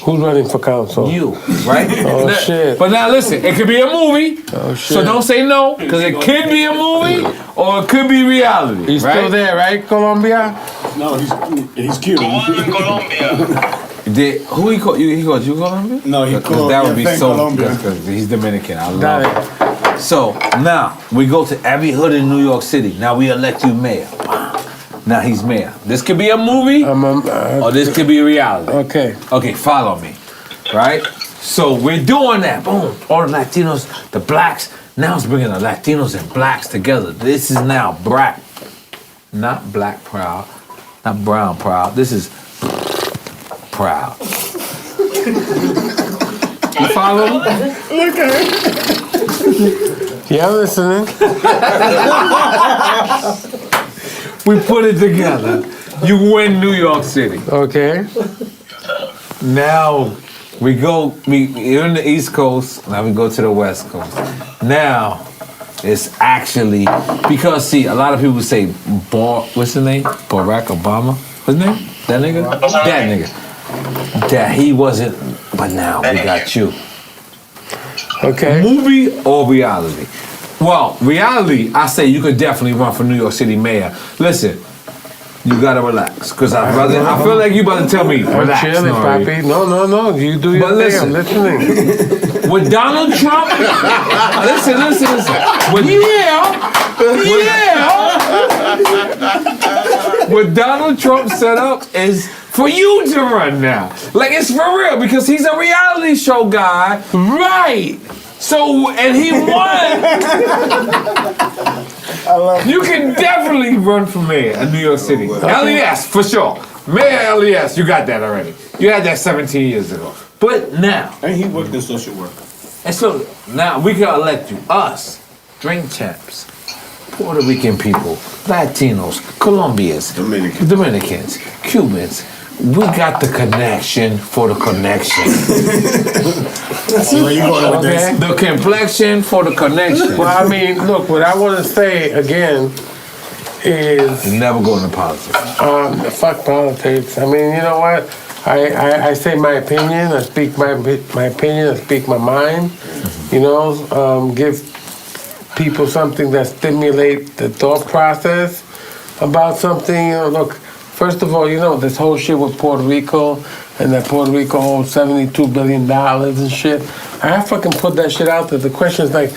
Who's running for council? You, right? Oh, shit. But now listen, it could be a movie. Oh, shit. So don't say no, because it could be a movie or it could be reality. He's right? still there, right, Colombia? No, he's Cuban. Colombia. Who he called you? He called you Colombia? No, he called that would be EFN so Colombia. because he's Dominican. I Got love it. So now we go to every hood in New York City. Now we elect you mayor. Now he's mayor. This could be a movie or this could be reality. Okay. Okay, follow me. Right? So we're doing that. Boom. All the Latinos, the blacks. Now it's bringing the Latinos and blacks together. This is now black. Not black proud. Not brown proud. This is proud. You follow me? Okay. Yeah, I'm listening. We put it together. You win New York City. Okay. Now we're in the East Coast, now we go to the West Coast. Now it's actually, because see, a lot of people say, what's his name? Barack Obama? What's his name? That nigga? That nigga. That he wasn't, but now we got you. Okay. Movie or reality? Well, reality, I say you could definitely run for New York City mayor. Listen, you gotta relax, cause I feel like you about to tell me relax. I'm chilling, N.O.R.E. papi. No, you do your thing. I'm listening. With Donald Trump, listen. What Donald Trump set up is for you to run now. Like, it's for real, because he's a reality show guy. Right. So, and he won. You can definitely run for mayor in New York City. LES, for sure. Mayor LES, you got that already. You had that 17 years ago. But now. And he worked in social work. And so now we can elect you, us, drink champs, Puerto Rican people, Latinos, Colombians, Dominicans, Cubans. We got the connection for the connection. Where you going with this? The complexion for the connection. Well, I mean, look, what I want to say again is never go into politics. Fuck politics. I mean, you know what? I say my opinion. I speak my opinion. I speak my mind. You know, give people something that stimulate the thought process about something. You know, look. First of all, you know, this whole shit with Puerto Rico and that Puerto Rico owes $72 billion and shit. I fucking put that shit out there. The question is like,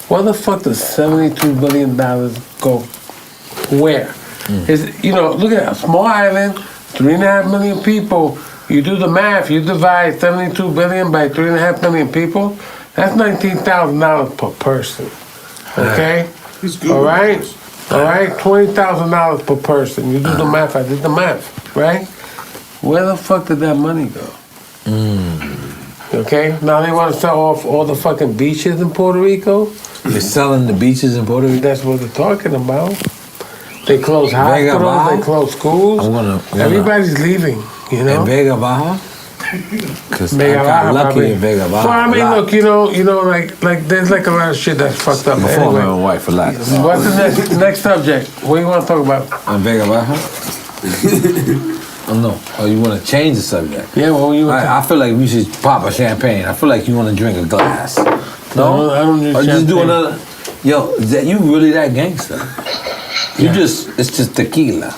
where the fuck does $72 billion go? Where? Is, you know, look at that, small island, 3.5 million people. You do the math, you divide 72 billion by 3.5 million people, that's $19,000 per person. Okay? All right? All right, $20,000 per person. You do the math. I did the math, right? Where the fuck did that money go? Okay, now they want to sell off all the fucking beaches in Puerto Rico. They're selling the beaches in Puerto Rico. That's what they're talking about. They close hospitals. They close schools. Everybody's leaving. You know. In Vega Baja. Because I got lucky in Vega Baja. So I mean, look, you know, like there's like a lot of shit that's fucked up. Before anyway, my wife for life. what's the next subject? What do you want to talk about? In Vega Baja. Oh no! Oh, you want to change the subject? Yeah, well, I feel like we should pop a champagne. I feel like you want to drink a glass. No, I don't drink or just do champagne. another. Yo, you really that gangster? You it's just tequila.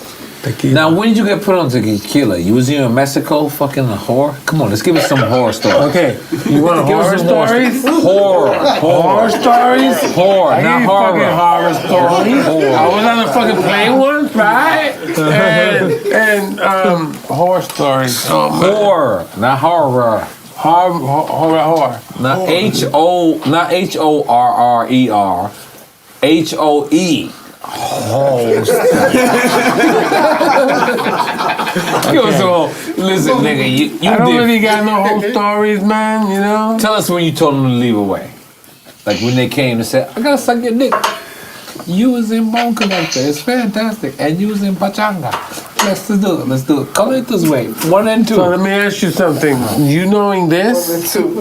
Now, when did you get put on tequila? You was in Mexico, fucking a whore? Come on, let's give us some horror stories. Okay, you want horror stories? Horror stories? Horror, I not need horror. fucking horror stories. Horror. I was on a fucking plane once, right? And horror stories. Oh, man. Horror, not horror. Horror. Not H-O, not H-O-R-R-E-R. H-O-E. Listen, nigga, you I don't did. really got no whole stories, man, you know? Tell us when you told them to leave away. Like when they came and said, I gotta suck your dick. You was in Bone Connector. It's fantastic. And you was in Pachanga. Let's do it. Let's do it. Carlitos Way. 1 and 2. So let me ask you something. You knowing this? Don't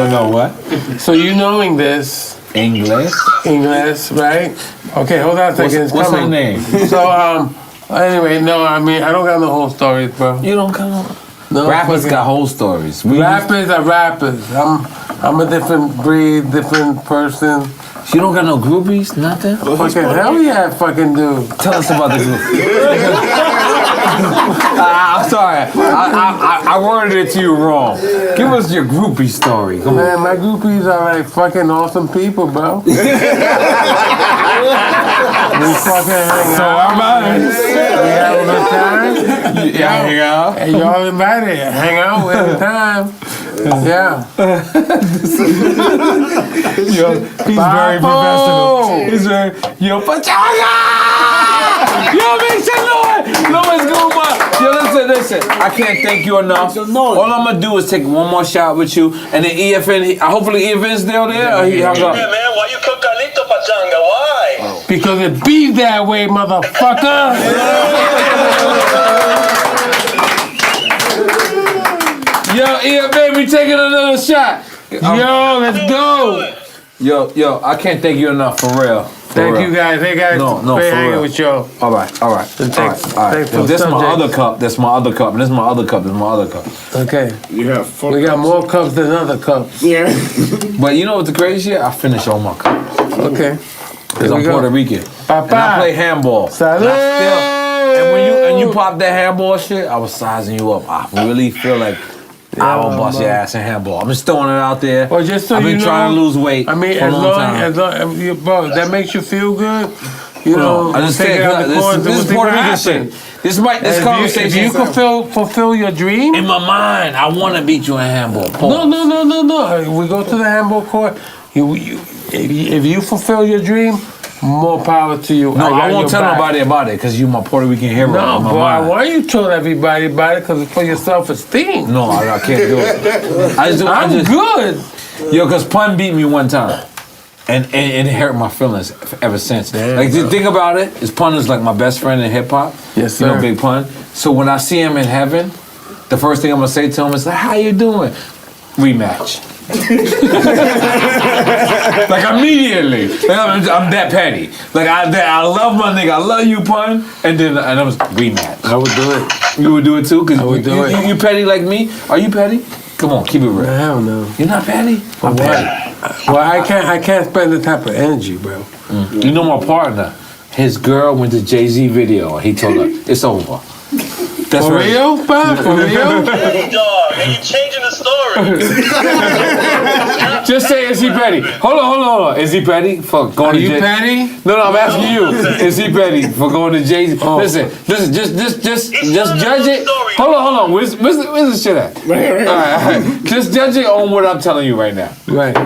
know what? So you knowing this? English. English, right? Okay, hold on a second. It's What's her coming. name? So, anyway, no, I mean, I don't got no whole stories, bro. You don't come on. No, Rappers fucking- got whole stories. Rappers are rappers. I'm a different breed, different person. You don't got no groupies? Nothing? Fucking hell yeah, I fucking do. Tell us about the group. I'm sorry. I worded it to you wrong. Give us your groupie story. Come on. Man, my groupies are like fucking awesome people, bro. We fucking hang So out. am I. We have a good time. Yeah, hang out. And y'all invited. Hang out every time. Yeah. Yo, he's very professional. He's very, yo, Pachanga! Yo, make some noise! Luis Guzman! Yo, listen. I can't thank you enough. All I'm gonna do is take one more shot with you, and then EFN, hopefully EFN's still there, or he hung up. Yeah, man, why you cook Carlito Pachanga? Why? Because it be that way, motherfucker. Yo, EFN, we taking another shot. Yo, let's go. Yo, I can't thank you enough, for real. Thank you guys. Hey guys, No, great for hanging real. with y'all. All right. Thanks for This is my subject. other cup. That's my other cup. And this is my other cup. This is my other cup. Okay. You have fun. We got more cups than other cups. Yeah. But you know what's the crazy shit? I finished all my cups. Okay. Because Here I'm we go. Puerto Rican. Papa. And I play handball. Salud. And I feel, and you pop that handball shit, I was sizing you up. I really feel like I will bust your ass in handball. I'm just throwing it out there. Well, just so I've been you trying to know, lose weight I mean, for a long time. bro, that makes you feel good. You know, I just take think it out the corners and this is see Puerto what Rican happens. shit. This conversation. If you could fulfill your dream. in my mind, I want to beat you in handball. Pause. No. We go to the handball court. If you fulfill your dream, more power to you. No, I got won't your tell back. nobody about it because you my Puerto Rican hero. No, in my boy, I mind. want you to tell everybody about it because it's for your self-esteem. No, I can't do it. I'm good. Yo, because Pun beat me one time. And it hurt my feelings ever since. Damn, like, bro. think about it. Pun is like my best friend in hip hop. Yes, You know, sir. Big Pun. So when I see him in heaven, the first thing I'm gonna say to him is like, "How you doing?" Rematch. Like immediately. Like, I'm that petty. Like I love my nigga. I love you, Pun. And I was rematch. I would do it. You would do it too? Cause I would do it. You petty like me? Are you petty? Come on, keep it real. Hell no. You're not petty? I'm petty. Well, I can't spend the type of energy, bro. You know my partner, his girl went to Jay-Z video and he told her, it's over. That's For right. real, bro? For real? Hey, dog, and you changing the story. Just say, is he petty? Hold on. Is he petty for going Are to you Jay-Z? petty? No, I'm asking you. Is he petty for going to Jay-Z? Oh. Listen, just judge it. story. Hold on. Where's the shit at? All right. Just judge it on what I'm telling you right now. Right.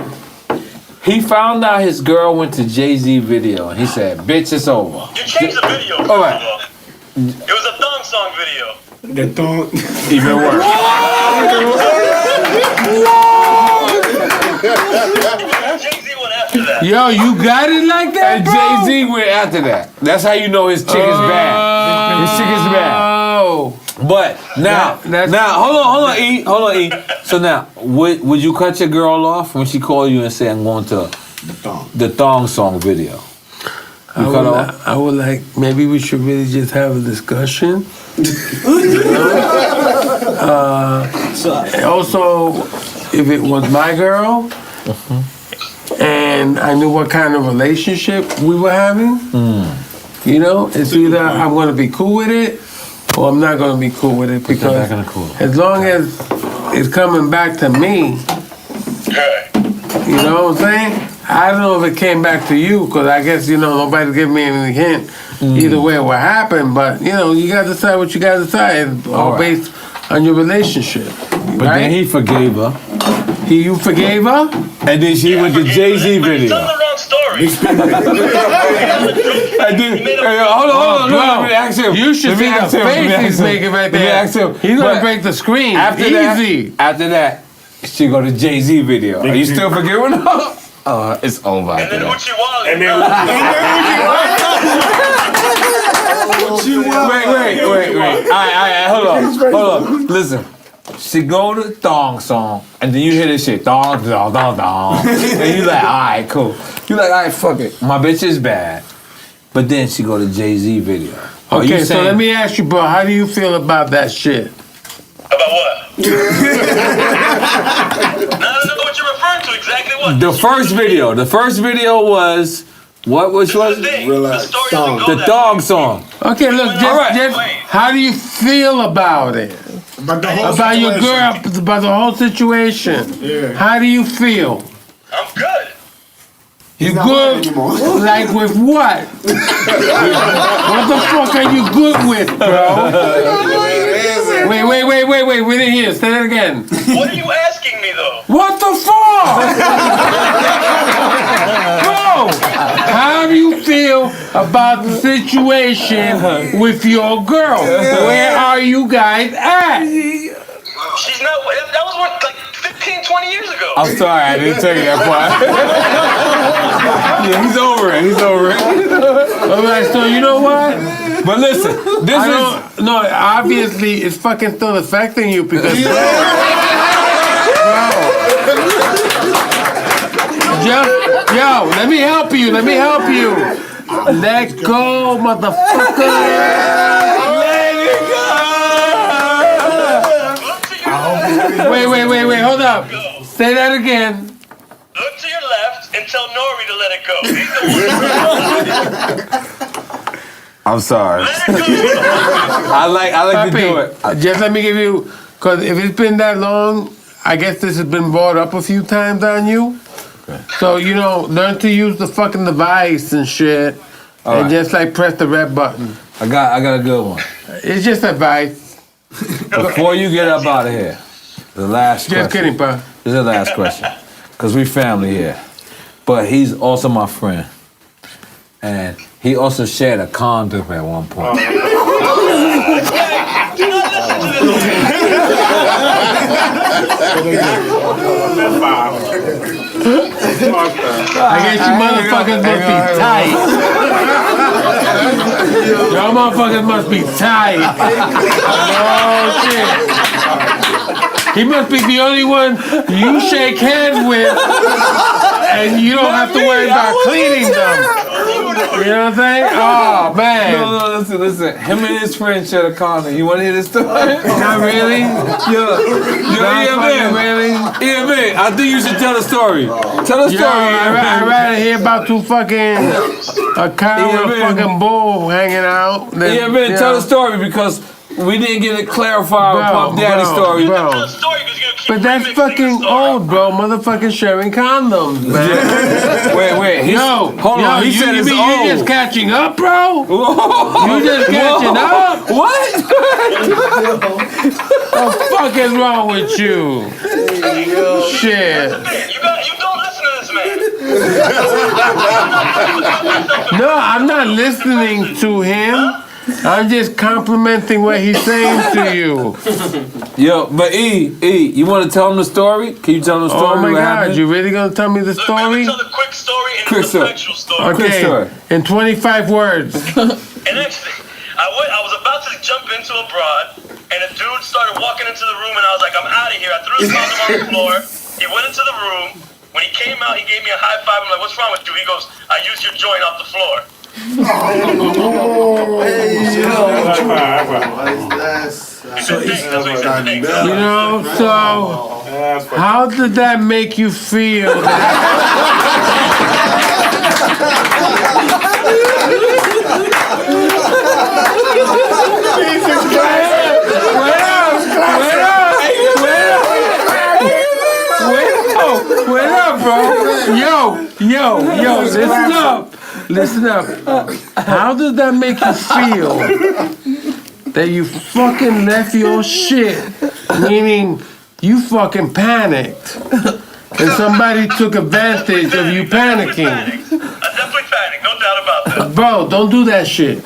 He found out his girl went to Jay-Z video and he said, bitch, it's over. You changed the video. All right. It was a thong song video. The thong. Even worse. Jay-Z went after that. Yo, you got it like that, And bro? Jay-Z went after that. That's how you know his chick is bad. His chick is bad. Oh. But now, hold on, E. So now, would you cut your girl off when she called you and say, I'm going to the thong song video? You cut her off? I would like, maybe we should really just have a discussion. Also, if it was my girl, and I knew what kind of relationship we were having, you know, it's either I'm going to be cool with it or I'm not going to be cool with it, because not gonna cool. as long as it's coming back to me, you know what I'm saying? I don't know if it came back to you, because I guess, you know, nobody gave me any hint either way what happened, but, you know, you got to decide what you got to decide. It's all right. based on your relationship. But then he forgave her. You forgave her? And then she went to Jay-Z But he's video. telling the wrong story. And then, hold on, let me ask him. You should Let me see the ask him. face Let me he's ask him. making right Let me there. ask him. He's gonna But break the screen. After Easy. that, she go to Jay-Z video. Are you still forgiving her? It's over. And then Uchi Wally. And then Wait. All right, hold on. Listen. She go to thong song, and then you hear this shit, thong. And you like, all right, cool. You like, all right, fuck it. My bitch is bad. But then she go to Jay-Z video. Are you Okay, so saying- let me ask you, bro, how do you feel about that shit? About what? I don't know what you're referring to. Exactly what? The first video was, which was? The thing. Relax. The story doesn't go The that thong way. song. Okay, look, All right. just how do you feel about it? But the whole About your situation. girl, about the whole situation. Yeah. How do you feel? I'm good. You not good? mad anymore. Like with what? What the fuck are you good with, bro? Wait. We didn't hear. Say that again. What are you asking me though? What the fuck? Bro, how do you feel about the situation with your girl? Where are you guys at? She's not. That was what, like 15, 20 years ago. I'm sorry, I didn't tell you that part. Yeah, he's over it. All right, so you know what? But listen, this is. No, obviously it's fucking still affecting you because bro. Yo, let me help you. Let go, motherfucker. Wait, hold up. Say that again. Look to your left and tell N.O.R.E to let it go. He's the one. I'm sorry. Let it go. I like to do it. Papi, just let me give you, because if it's been that long, I guess this has been brought up a few times on you. So, learn to use the fucking device and shit. All And right. just like press the red button. I got a good one. It's just advice. Before you get up out of here, the last question. Just kidding, pa. This is the last question. Because we family here. But he's also my friend. And he also shared a condom at one point. I guess you motherfuckers must be tight. Y'all motherfuckers must be tight. Oh, shit. He must be the only one you shake hands with, and you don't have to worry about cleaning them. You know what I'm saying? Oh, man. No, listen. Him and his friend shared a condom. You want to hear this story? Not really? Yo, EFN. Really? EFN, I think you should tell the story. Tell the Yo, story, I'd rather hear about a cow and a fucking bull hanging out. EFN, tell the story because we didn't get it clarified with Pop Daddy's story. Tell the story because you're gonna keep But that's remixing the fucking story. old, bro. Motherfucking sharing condoms, man. Wait. Hold on. He said you it's mean old. you just catching up, bro? You just catching up? What? What the fuck is wrong with you? Shit. Man, you don't listen to this man. No, I'm not listening to him. I'm just complimenting what he's saying to you. Yo, but E, you want to tell him the story? Can you tell him the story? Oh my what God, happened? you really gonna tell me the Look, let me story? tell the quick story and Quick the story. factual story. Quick story. Okay, in 25 words. And actually, I was about to jump into a broad, and a dude started walking into the room, and I was like, I'm out of here. I threw his condom on the floor. He went into the room. When he came out, he gave me a high five. I'm like, what's wrong with you? He goes, I used your joint off the floor. So how did that make you feel? Wait up, bro. Yo, listen up. How does that make you feel? that you fucking left your shit, meaning you fucking panicked. And somebody took advantage of you panicking. I definitely panicked, no doubt about that. Bro, don't do that shit. You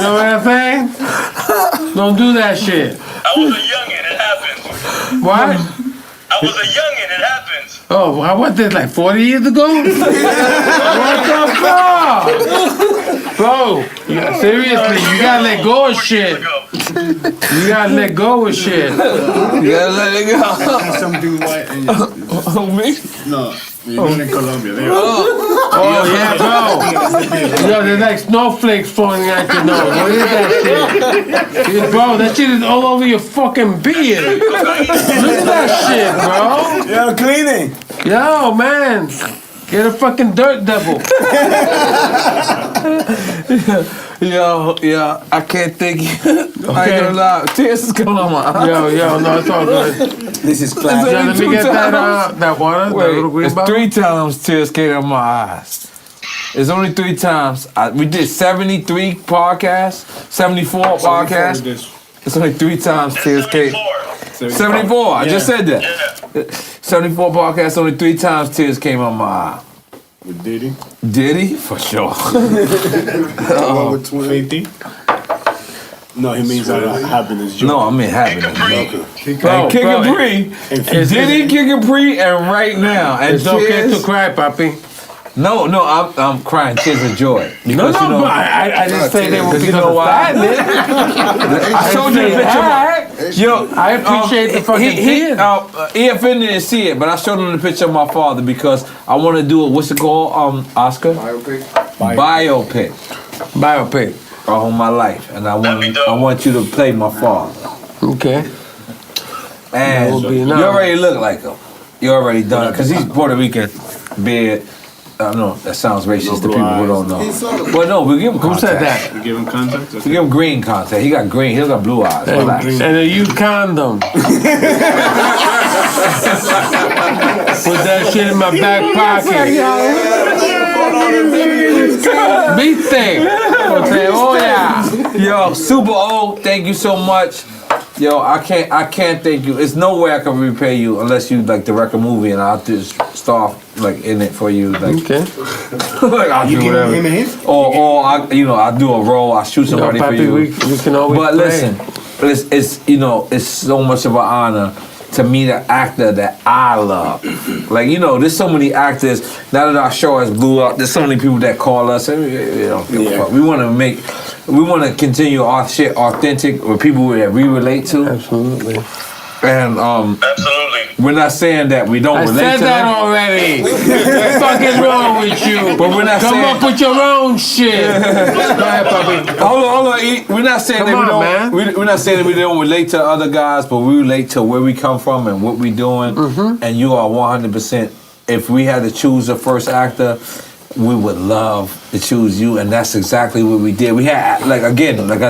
know what I'm saying? Don't do that shit. I was a youngin', it happens. What? I was a youngin', it happens. Oh, how was this, like 40 years ago? What the fuck? Bro, seriously, you gotta let go of shit. You gotta let go of shit. You gotta let it go. That's something white. Me? No, you're in Colombia. There. Oh, yeah, bro. Yo, there's like snowflakes falling out your nose. What is that shit? Bro, that shit is all over your fucking beard. Look at that shit, bro. You're cleaning. Yo, man. Get a fucking dirt devil. Yo, I can't think. I ain't gonna lie. Tears is coming on my eyes. Yo, no, it's all good. This is It's classic. Yeah, let me only get two times. that water, that little Wait, green it's bottle. 3 times tears came out my eyes. It's only 3 times. We did 73 podcasts, 74 podcasts. It's only 3 times tears came. 74. I just said that. Yeah. 74 podcasts, only 3 times tears came out my eye. With Diddy. Did he? For sure. One with 50. No, he means happiness. No, I mean happiness. Bro, And King bro, Capri, Diddy, King Capri, and right now, and it's okay tears. to cry, papi. No, I'm crying tears of joy. No, Because, you know, but I didn't say they were because because you know of why? sadness. I showed you the picture. Yo, I appreciate the fucking tears. EFN didn't see it, but I showed him the picture of my father because I want to do a, what's it called, Oscar? Biopic. Biopic. All my life, and I want you to play my father. Okay. And That would be you nice. already look like him. You already done it because he's Puerto Rican, beard. I don't know. That sounds racist to people who don't know. Well, no, we give him Who contact. said that? You give him contact? We give him green contact. He got green. He got blue eyes. Relax. And a used condom. Put that shit in my back pocket. Viste. Jose, oh yeah. Yo, Super O, thank you so much. Yo, I can't thank you. It's no way I can repay you unless you like direct a movie and I'll just start like in it for you. Like, Okay. like I'll do whatever. Or I do a role. I shoot somebody for Papi, you. we can always But play. listen, it's it's so much of an honor to meet an actor that I love. Like, there's so many actors, now that our show has blew up, there's so many people that call us and we don't give a fuck. We want to continue our shit authentic with people that we relate to. Absolutely. And Absolutely. we're not saying that we don't I relate said to that them. already. What the fuck is wrong with you? But we're not Come saying- up with your own shit. Go ahead, papi. Hold on, E. We're not saying Come that we on, don't. man. We're not saying that we don't relate to other guys, but we relate to where we come from and what we're doing. And you are 100%. If we had to choose a first actor, we would love to choose you, and that's exactly what we did. We had, like I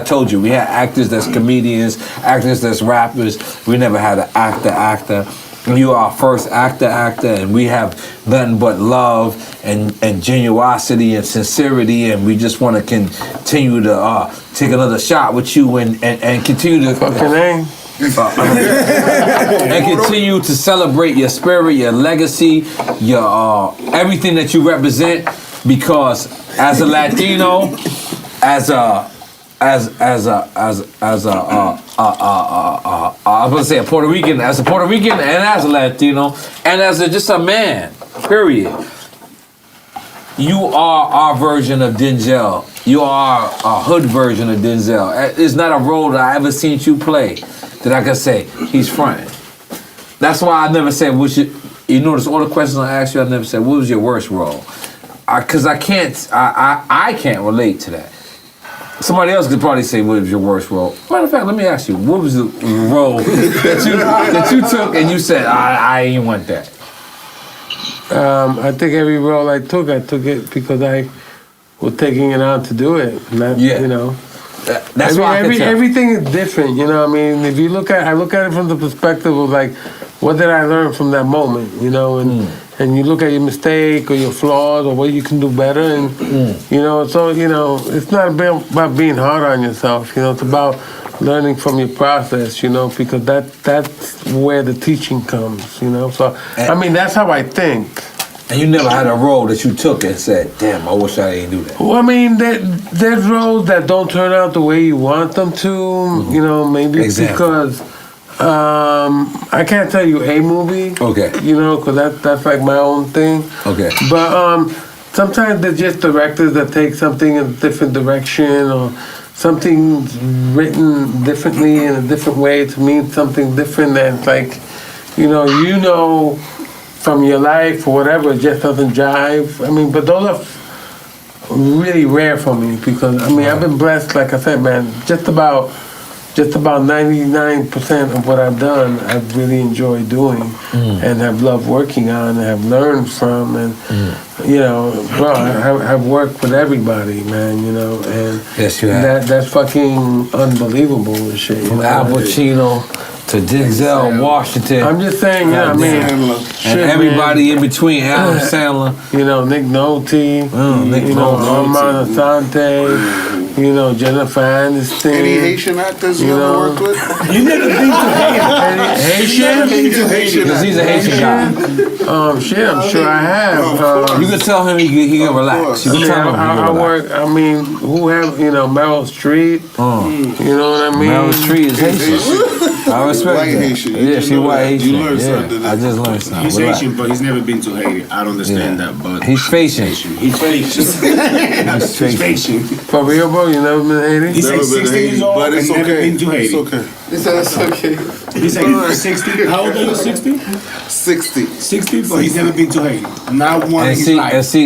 told you, we had actors that's comedians, actors that's rappers. We never had an actor. You are our first actor, and we have nothing but love and genuosity and sincerity, and we just want to continue to take another shot with you and continue to Fucking A. and continue to celebrate your spirit, your legacy, your everything that you represent. Because as a Latino, I was gonna say a Puerto Rican, and as a Latino, and as just a man, period. You are our version of Denzel. You are a hood version of Denzel. It's not a role that I ever seen you play that I can say he's fronting. That's why I never said you notice all the questions I asked you. I never said what was your worst role, because I can't relate to that. Somebody else could probably say what was your worst role. Matter of fact, let me ask you, what was the role that you took and you said I ain't want that. I think every role I took it because I was taking it on to do it. And that, That's why everything is different. You know what I mean? If you I look at it from the perspective of like, what did I learn from that moment? And and you look at your mistake or your flaws or what you can do better, and you know, so you know, it's not about being hard on yourself. You know, it's about learning from your process. You know, because that's where the teaching comes. You know, so I mean, that's how I think. And you never had a role that you took and said, "Damn, I wish I didn't do that." Well, I mean, there's roles that don't turn out the way you want them to. You know, maybe it's because I can't tell you a movie. Okay. You know, because that's like my own thing. Okay. But sometimes there's just directors that take something in a different direction, or something's written differently in a different way to mean something different. And it's like, you know, from your life or whatever, it just doesn't jive. I mean, but those are really rare for me because, I mean, I've been blessed, like I said, man, just about 99% of what I've done, I've really enjoyed doing and have loved working on and have learned from. And, you know, bro, I've worked with everybody, man, you know, and yes, you have. That's fucking unbelievable and shit. From Al Pacino to Denzel Washington. I'm just saying, yeah, I mean, and everybody in between, Adam Sandler. You know, Nick Nolte, you know, Armand Asante, you know, Jennifer Aniston. Any Haitian actors you ever worked with? You never been to Haitian? Because he's a Haitian guy. Shit, I'm sure I have. You can tell him he can relax. You can tell him I work, I mean, who have, you know, Meryl Streep. You know what I mean? Meryl Streep is Haitian. I respect White that. Haitian. Yeah, she white Haitian. You learned something. I just learned something. He's Relax. Haitian, but he's never been to Haiti. I don't understand that, but He's facing. he's Haitian. He's Haitian. For real, bro? You never been to Haiti? He's like Never been to 60 years Haiti, old but and it's never okay. been to Haiti. It's okay. He said it's okay. He's like 60. How old are you? 60? 60. 60, but he's never been to Haiti. Not one in And his see,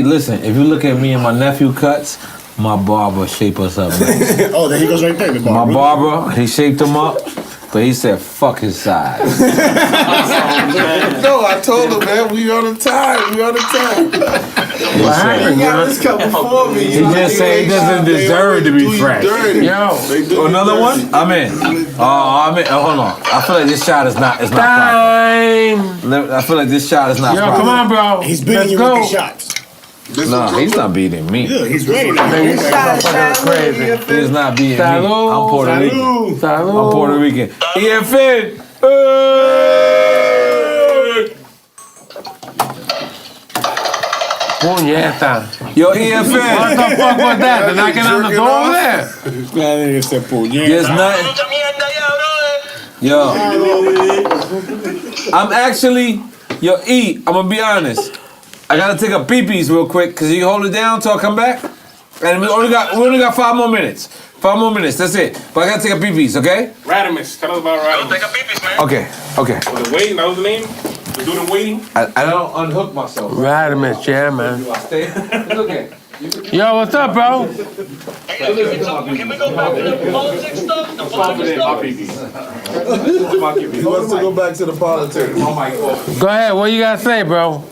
life. listen, if you look at me and my nephew cuts, my barber shape us up, man. Oh, there he goes right there. The My barber. barber, he shaped him up, but he said, fuck his size. No, I told him, man, we on the time. We on the time. What happened, got yo? this cup before me. He just said he doesn't deserve to be fresh. Yo, Another one? I'm in. Hold on. I feel like this shot is not proper. time. I feel like this shot is not Yo, proper. come on, bro. He's beating Let's you go. with the shots. No, he's not beating me. Yeah, he's ready now. Man, you motherfuckers crazy. He's not beating me. Salud. I'm Puerto Rican. Salud. I'm Puerto Rican. EFN. Puñeta. Yo, What EFN. the fuck was that? They're knocking on the door over there? There's nothing. Yo, I'm actually, E, I'm gonna be honest. I gotta take a pee-pees real quick. Cause you hold it down till I come back. And we only got 5 more minutes. 5 more minutes, that's it. But I gotta take a pee-pees, okay? Radimus, tell us about Go Radimus. take a pee-pee, man. Okay. Was it waiting? That was the name? The dude in waiting? I don't unhook myself. Radimus, yeah, man. It's okay. Yo, what's up, bro? Hey, can we go back to the politics stuff? The politics stuff? He wants to go back to the politics. Go ahead, what you gotta say, bro?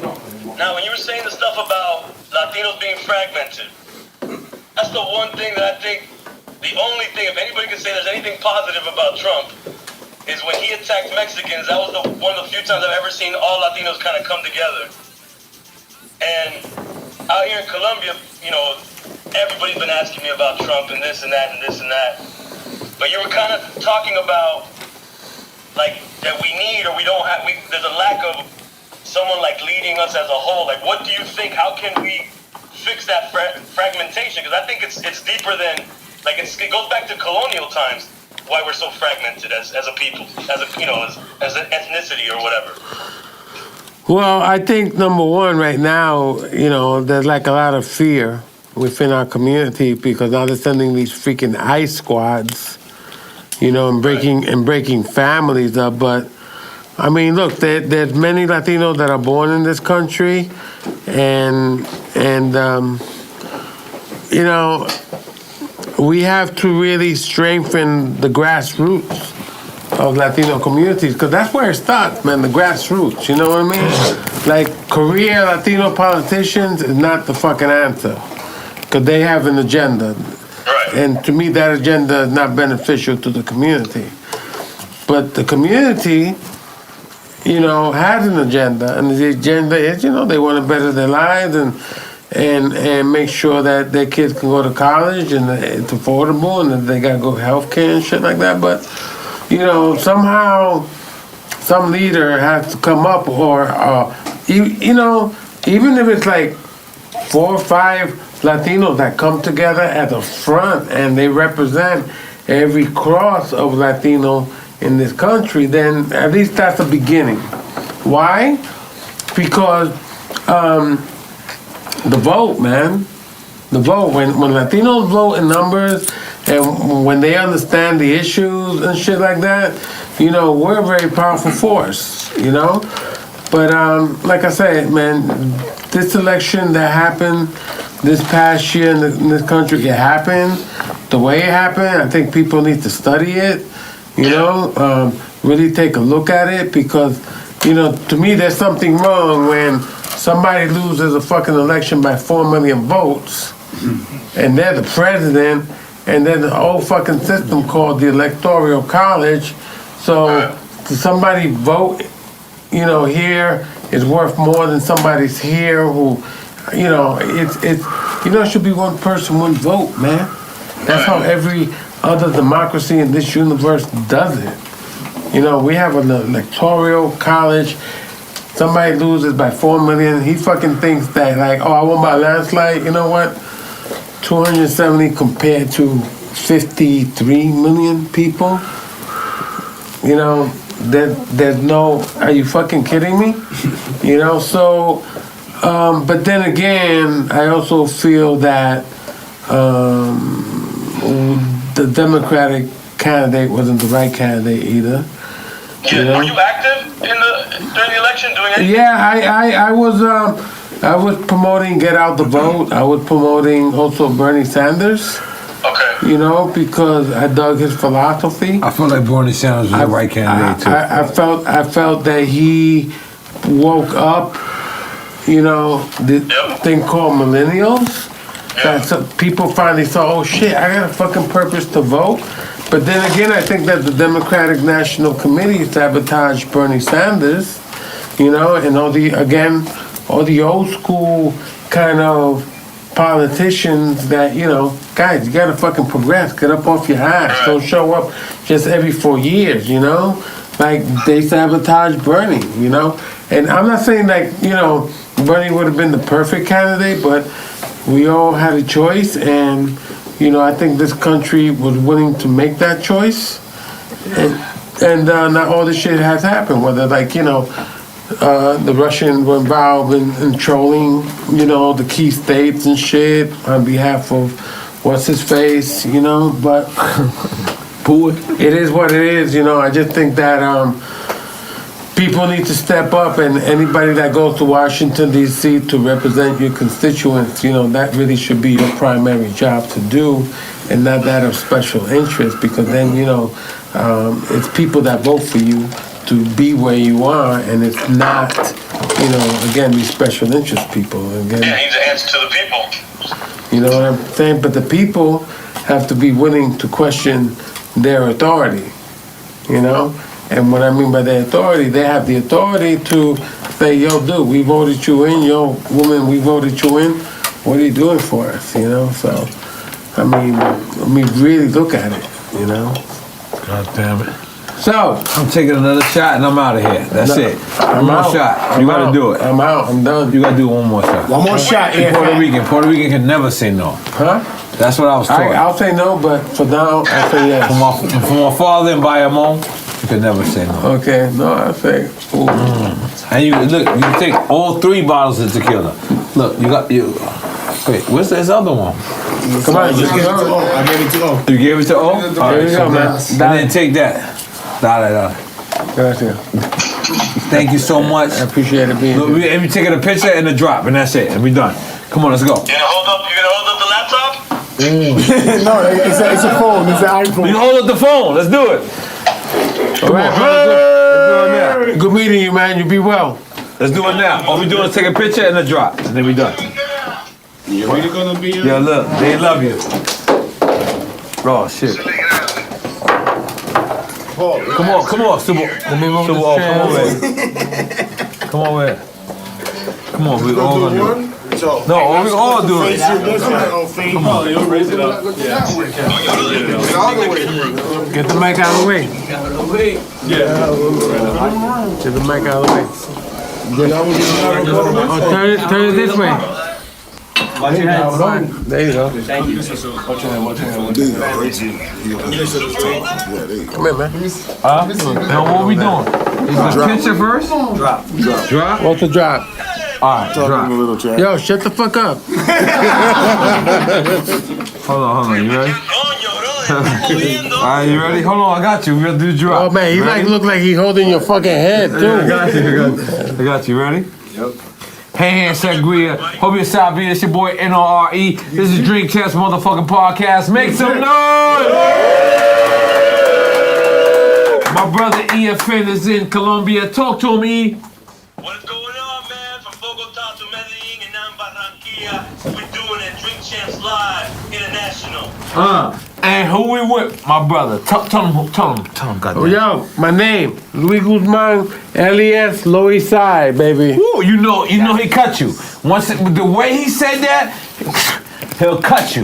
Now, when you were saying the stuff about Latinos being fragmented, that's the one thing that I think, the only thing, if anybody can say there's anything positive about Trump, is when he attacked Mexicans. That was one of the few times I've ever seen all Latinos kind of come together. And out here in Colombia, you know, everybody's been asking me about Trump and this and that and this and that. But you were kind of talking about, like, that we need or we don't have, there's a lack of someone like leading us as a whole. Like, what do you think? How can we fix that fragmentation? Because I think it's deeper than, like, it goes back to colonial times. Why we're so fragmented as a people, as a, you know, as an ethnicity or whatever. Well, I think number one right now, you know, there's like a lot of fear within our community because now they're sending these freaking ICE squads, you know, and breaking families up. But I mean, look, there's many Latinos that are born in this country, and you know, we have to really strengthen the grassroots of Latino communities, because that's where it starts, man, the grassroots, you know what I mean? Like, career Latino politicians is not the fucking answer, because they have an agenda. Right. And to me, that agenda is not beneficial to the community. But the community, you know, has an agenda, and the agenda is, you know, they want to better their lives and make sure that their kids can go to college and it's affordable and that they got good health care and shit like that. But, you know, somehow some leader has to come up or, you know, even if it's like 4 or 5 Latinos that come together at the front and they represent every cross of Latino in this country, then at least that's a beginning. Why? Because the vote, man, the vote, when Latinos vote in numbers and when they understand the issues and shit like that, you know, we're a very powerful force, you know? But like I said, man, this election that happened this past year in this country, it happened the way it happened. I think people need to study it, you know, really take a look at it because, you know, to me there's something wrong when somebody loses a fucking election by 4 million votes and they're the president and then the whole fucking system called the Electoral College. So to somebody vote, you know, here is worth more than somebody's here who, you know, it's you know, it should be one person, one vote, man. That's how every other democracy in this universe does it. You know, we have an Electoral College. Somebody loses by 4 million. He fucking thinks that, like, oh, I won by landslide. You know what? 270 compared to 53 million people. You know, there's no, are you fucking kidding me? You know, so, but then again, I also feel that the Democratic candidate wasn't the right candidate either. Yeah, you know? Were you active during the election doing anything? Yeah, I was promoting Get Out the Vote. I was promoting also Bernie Sanders. Okay. You know, because I dug his philosophy. I feel like Bernie Sanders was the right candidate too. I felt that he woke up, you know, the thing called millennials. That people finally saw, oh shit, I got a fucking purpose to vote. But then again, I think that the Democratic National Committee sabotaged Bernie Sanders, you know, and all the old school kind of politicians that, you know, guys, you gotta fucking progress, get up off your ass, don't show up just every 4 years, you know? Like, they sabotaged Bernie, you know? And I'm not saying like, you know, Bernie would have been the perfect candidate, but we all had a choice, and, you know, I think this country was willing to make that choice. And not all this shit has happened, whether, like, you know, the Russians were involved in trolling, you know, the key states and shit on behalf of what's his face, you know, but it is what it is, you know. I just think that people need to step up, and anybody that goes to Washington, D.C. to represent your constituents, you know, that really should be your primary job to do, and not that of special interest, because then, you know, it's people that vote for you to be where you are, and it's not, you know, again, these special interest people. Again, yeah, he needs to answer to the people. You know what I'm saying? But the people have to be willing to question their authority, you know? And what I mean by their authority, they have the authority to say, yo, dude, we voted you in, yo, woman, we voted you in, what are you doing for us, you know? So, I mean, really look at it, you know? God damn it. So, I'm taking another shot and I'm out of here. That's it. One more shot. You gotta do it. I'm out. I'm done. You gotta do one more shot. One more shot. Puerto Rican can never say no. Huh? That's what I was taught. I'll say no, but for now, I'll say yes. From my father and Bayamon, you can never say no. Okay, no, I'll say. Ooh. And you look, you can take all 3 bottles of tequila. Look, wait, where's this other one? Come on, just give it to O. I gave it to O. You gave it to O? All right, There you go, man. and then take that. Gracias. Thank you so much. I appreciate it being Look, here. and we taking a picture and a drop, and that's it, and we done. Come on, let's go. You're gonna hold up the laptop? No, it's a phone. It's an iPhone. We can hold up the phone. Let's do it. All right, Let's do it now. good meeting you, man. You be well. Let's do it now. All we doing is take a picture and a drop, and then we done. You're really gonna be Yeah, look, they love you. Oh shit. Come on, Super. Let me move Super, this come over chair. here. Come over here. Come on, we all gonna do it. No, we all do it. Come on, you'll raise it up. Get the mic out of the way. Yeah. Get the mic out of the way. Oh, turn it this way. Watch your head, son. There you go. Thank you. Come here, man. Now what we doing? Is the picture first? Drop. What's the drop? All right, drop. Yo, shut the fuck up. Hold on, you ready? All right, you ready? Hold on, I got you. We're gonna do the drop. Oh man, he ready? like look like he holding your fucking head too. I got you. Ready? Yep. Hey, Sangria. Hope you're Sabi. It's your boy N.O.R.E. This is Drink Champs motherfucking podcast. Make some noise! My brother EFN is in Colombia. Talk to him, E. What's going on, man? From Bogota to Medellin and now Barranquilla, we're doing it. Drink Champs Live International. And who we with? My brother. Tell him, goddamn. Oh, yo, my name, Luis Guzman, alias Lower East Side, baby. Woo, you know he cut you. The way he said that, he'll cut you.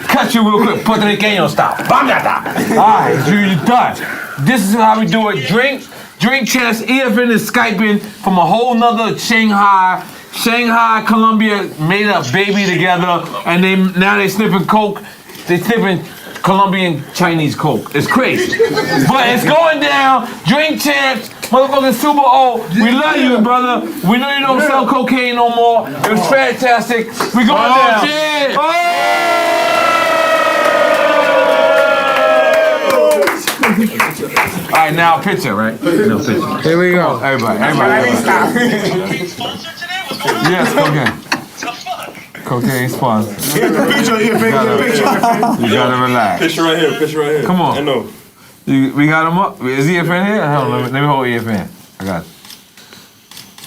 Cut you real quick. Puertorriqueño style. Bangata. Alright, you're done. This is how we do it. Drink Champs. EFN is Skyping from a whole nother Shanghai, Colombia made a baby together, and now they sniffing coke. They sniffing Colombian Chinese coke. It's crazy. But it's going down. Drink Champs, motherfucking Super O. We love you, brother. We know you don't sell cocaine no more. It was fantastic. We going down. Shit. All right, now picture, right? No picture. Here we go. Everybody. Sponsor today? What's going on? Yes, cocaine. The fuck? Cocaine sponsor. Picture, You gotta relax. Picture right here. Come on. I know. We got him up. Is EFN here? Hold on, let me hold EFN. I got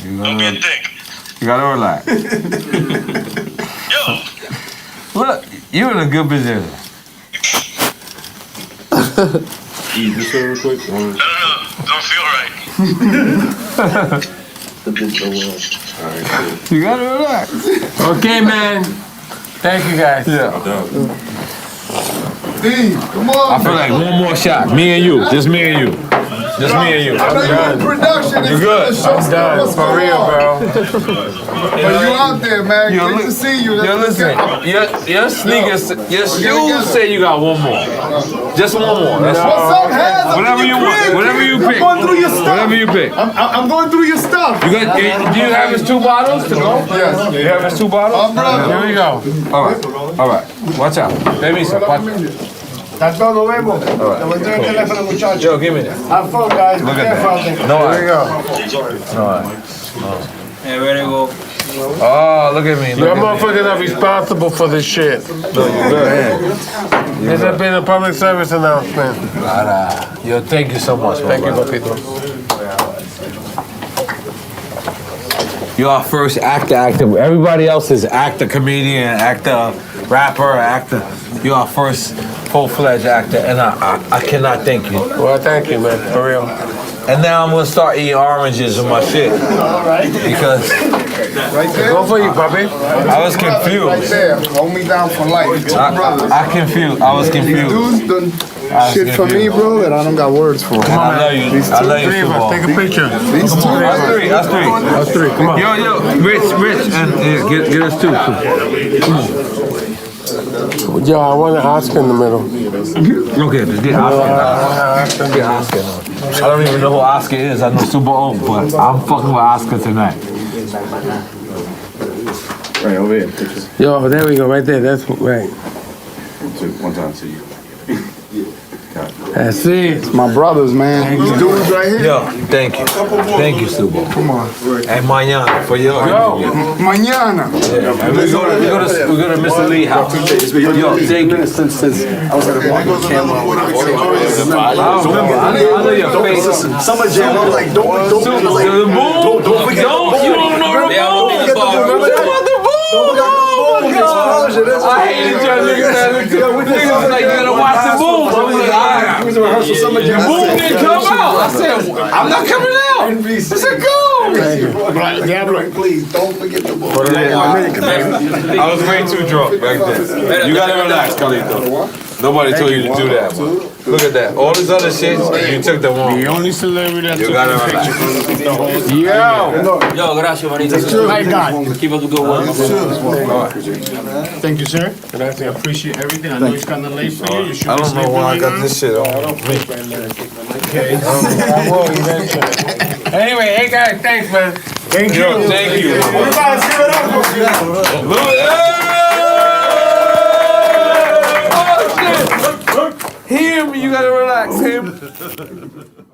you. Don't be a dick. You gotta relax. Yo, Look, you're in a good position. Eat this real quick. I don't know. Don't feel right. You gotta relax. Okay, man. Thank you guys. Yeah. Steve, come on. I feel like one more shot. Me and you. Just me and you. Just me and you. I know you're in production. You good? I'm done. For real, bro. But you out there, man. Yo, Good to see you. Yo, listen. Your sneakers, your shoes say you got one more. Just one more. That's all. What's up, Hands? Whatever you want. Whatever you pick. I'm going through your stuff. Whatever you pick. I'm going through your stuff. Do you have his 2 bottles to go? Yes. You have his 2 bottles? Here we go. All right. Watch out. Let me see. Está todo, vemos. Te voy a traer el teléfono, muchachos. Yo, give me that. Have fun, guys. Look at Careful out that. there. No, Here we go. Hey, ready to go. Oh, look at me. Your motherfuckers are responsible for this shit. This has been a public service announcement. Yo, thank you so much. Thank you, papito. You're our first actor. Everybody else is actor, comedian, actor, rapper, actor. You're our first full-fledged actor, and I cannot thank you. Well, thank you, man. For real. And now I'm gonna start eating oranges with my shit. Because Go for you, puppy. I was Right confused. there. Hold me down for life. Two brothers. I was confused. Dudes done shit for me, bro, that I don't got words for. I love you. I love you, Three of us. Super. Take a picture. These two Us three. Us three. Come on. Yo, Rich, and get us two. Yo, I want an Oscar in the middle. Okay, just get Oscar. Get Oscar. I don't even know who Oscar is. I know Super O, but I'm fucking with Oscar tonight. Right over here. Picture. Yo, there we go. Right there. That's right. One time to you. That's it. my brothers, man. These dudes right here. Yo, thank you. Thank you, Super. Come on. And mañana for your interview. Mañana. And we go to Mr. Lee house. Yo, thank you. Since I was at a camera. I remember. I know your face. Summer Jam. I was like, don't The boom. Don't you don't know the boom. I hated y'all niggas. Niggas was like, you gotta watch the boom. I was like, alright. to rehearsal summer jam. The boom didn't come out. I said, I'm not coming out. I said, go. Diablo, please don't forget the book. I was way too drunk back then. You gotta relax, Carlito. Nobody told you to do that, man. Look at that. All this other shit, you took the wrong. The only celebrity that You gotta relax. Yo. Yo, gracias, manito. My God. Keep up the good work. Thank you, sir. I appreciate everything. I know it's kind of late for you. You should I be don't know sleeping why I right got now. this shit on me. Okay. I will eventually. Anyway, hey guys, thanks, man. Thank you. Yo, thank you. Everybody, give it up. Oh, shit. Him, you gotta relax. Him.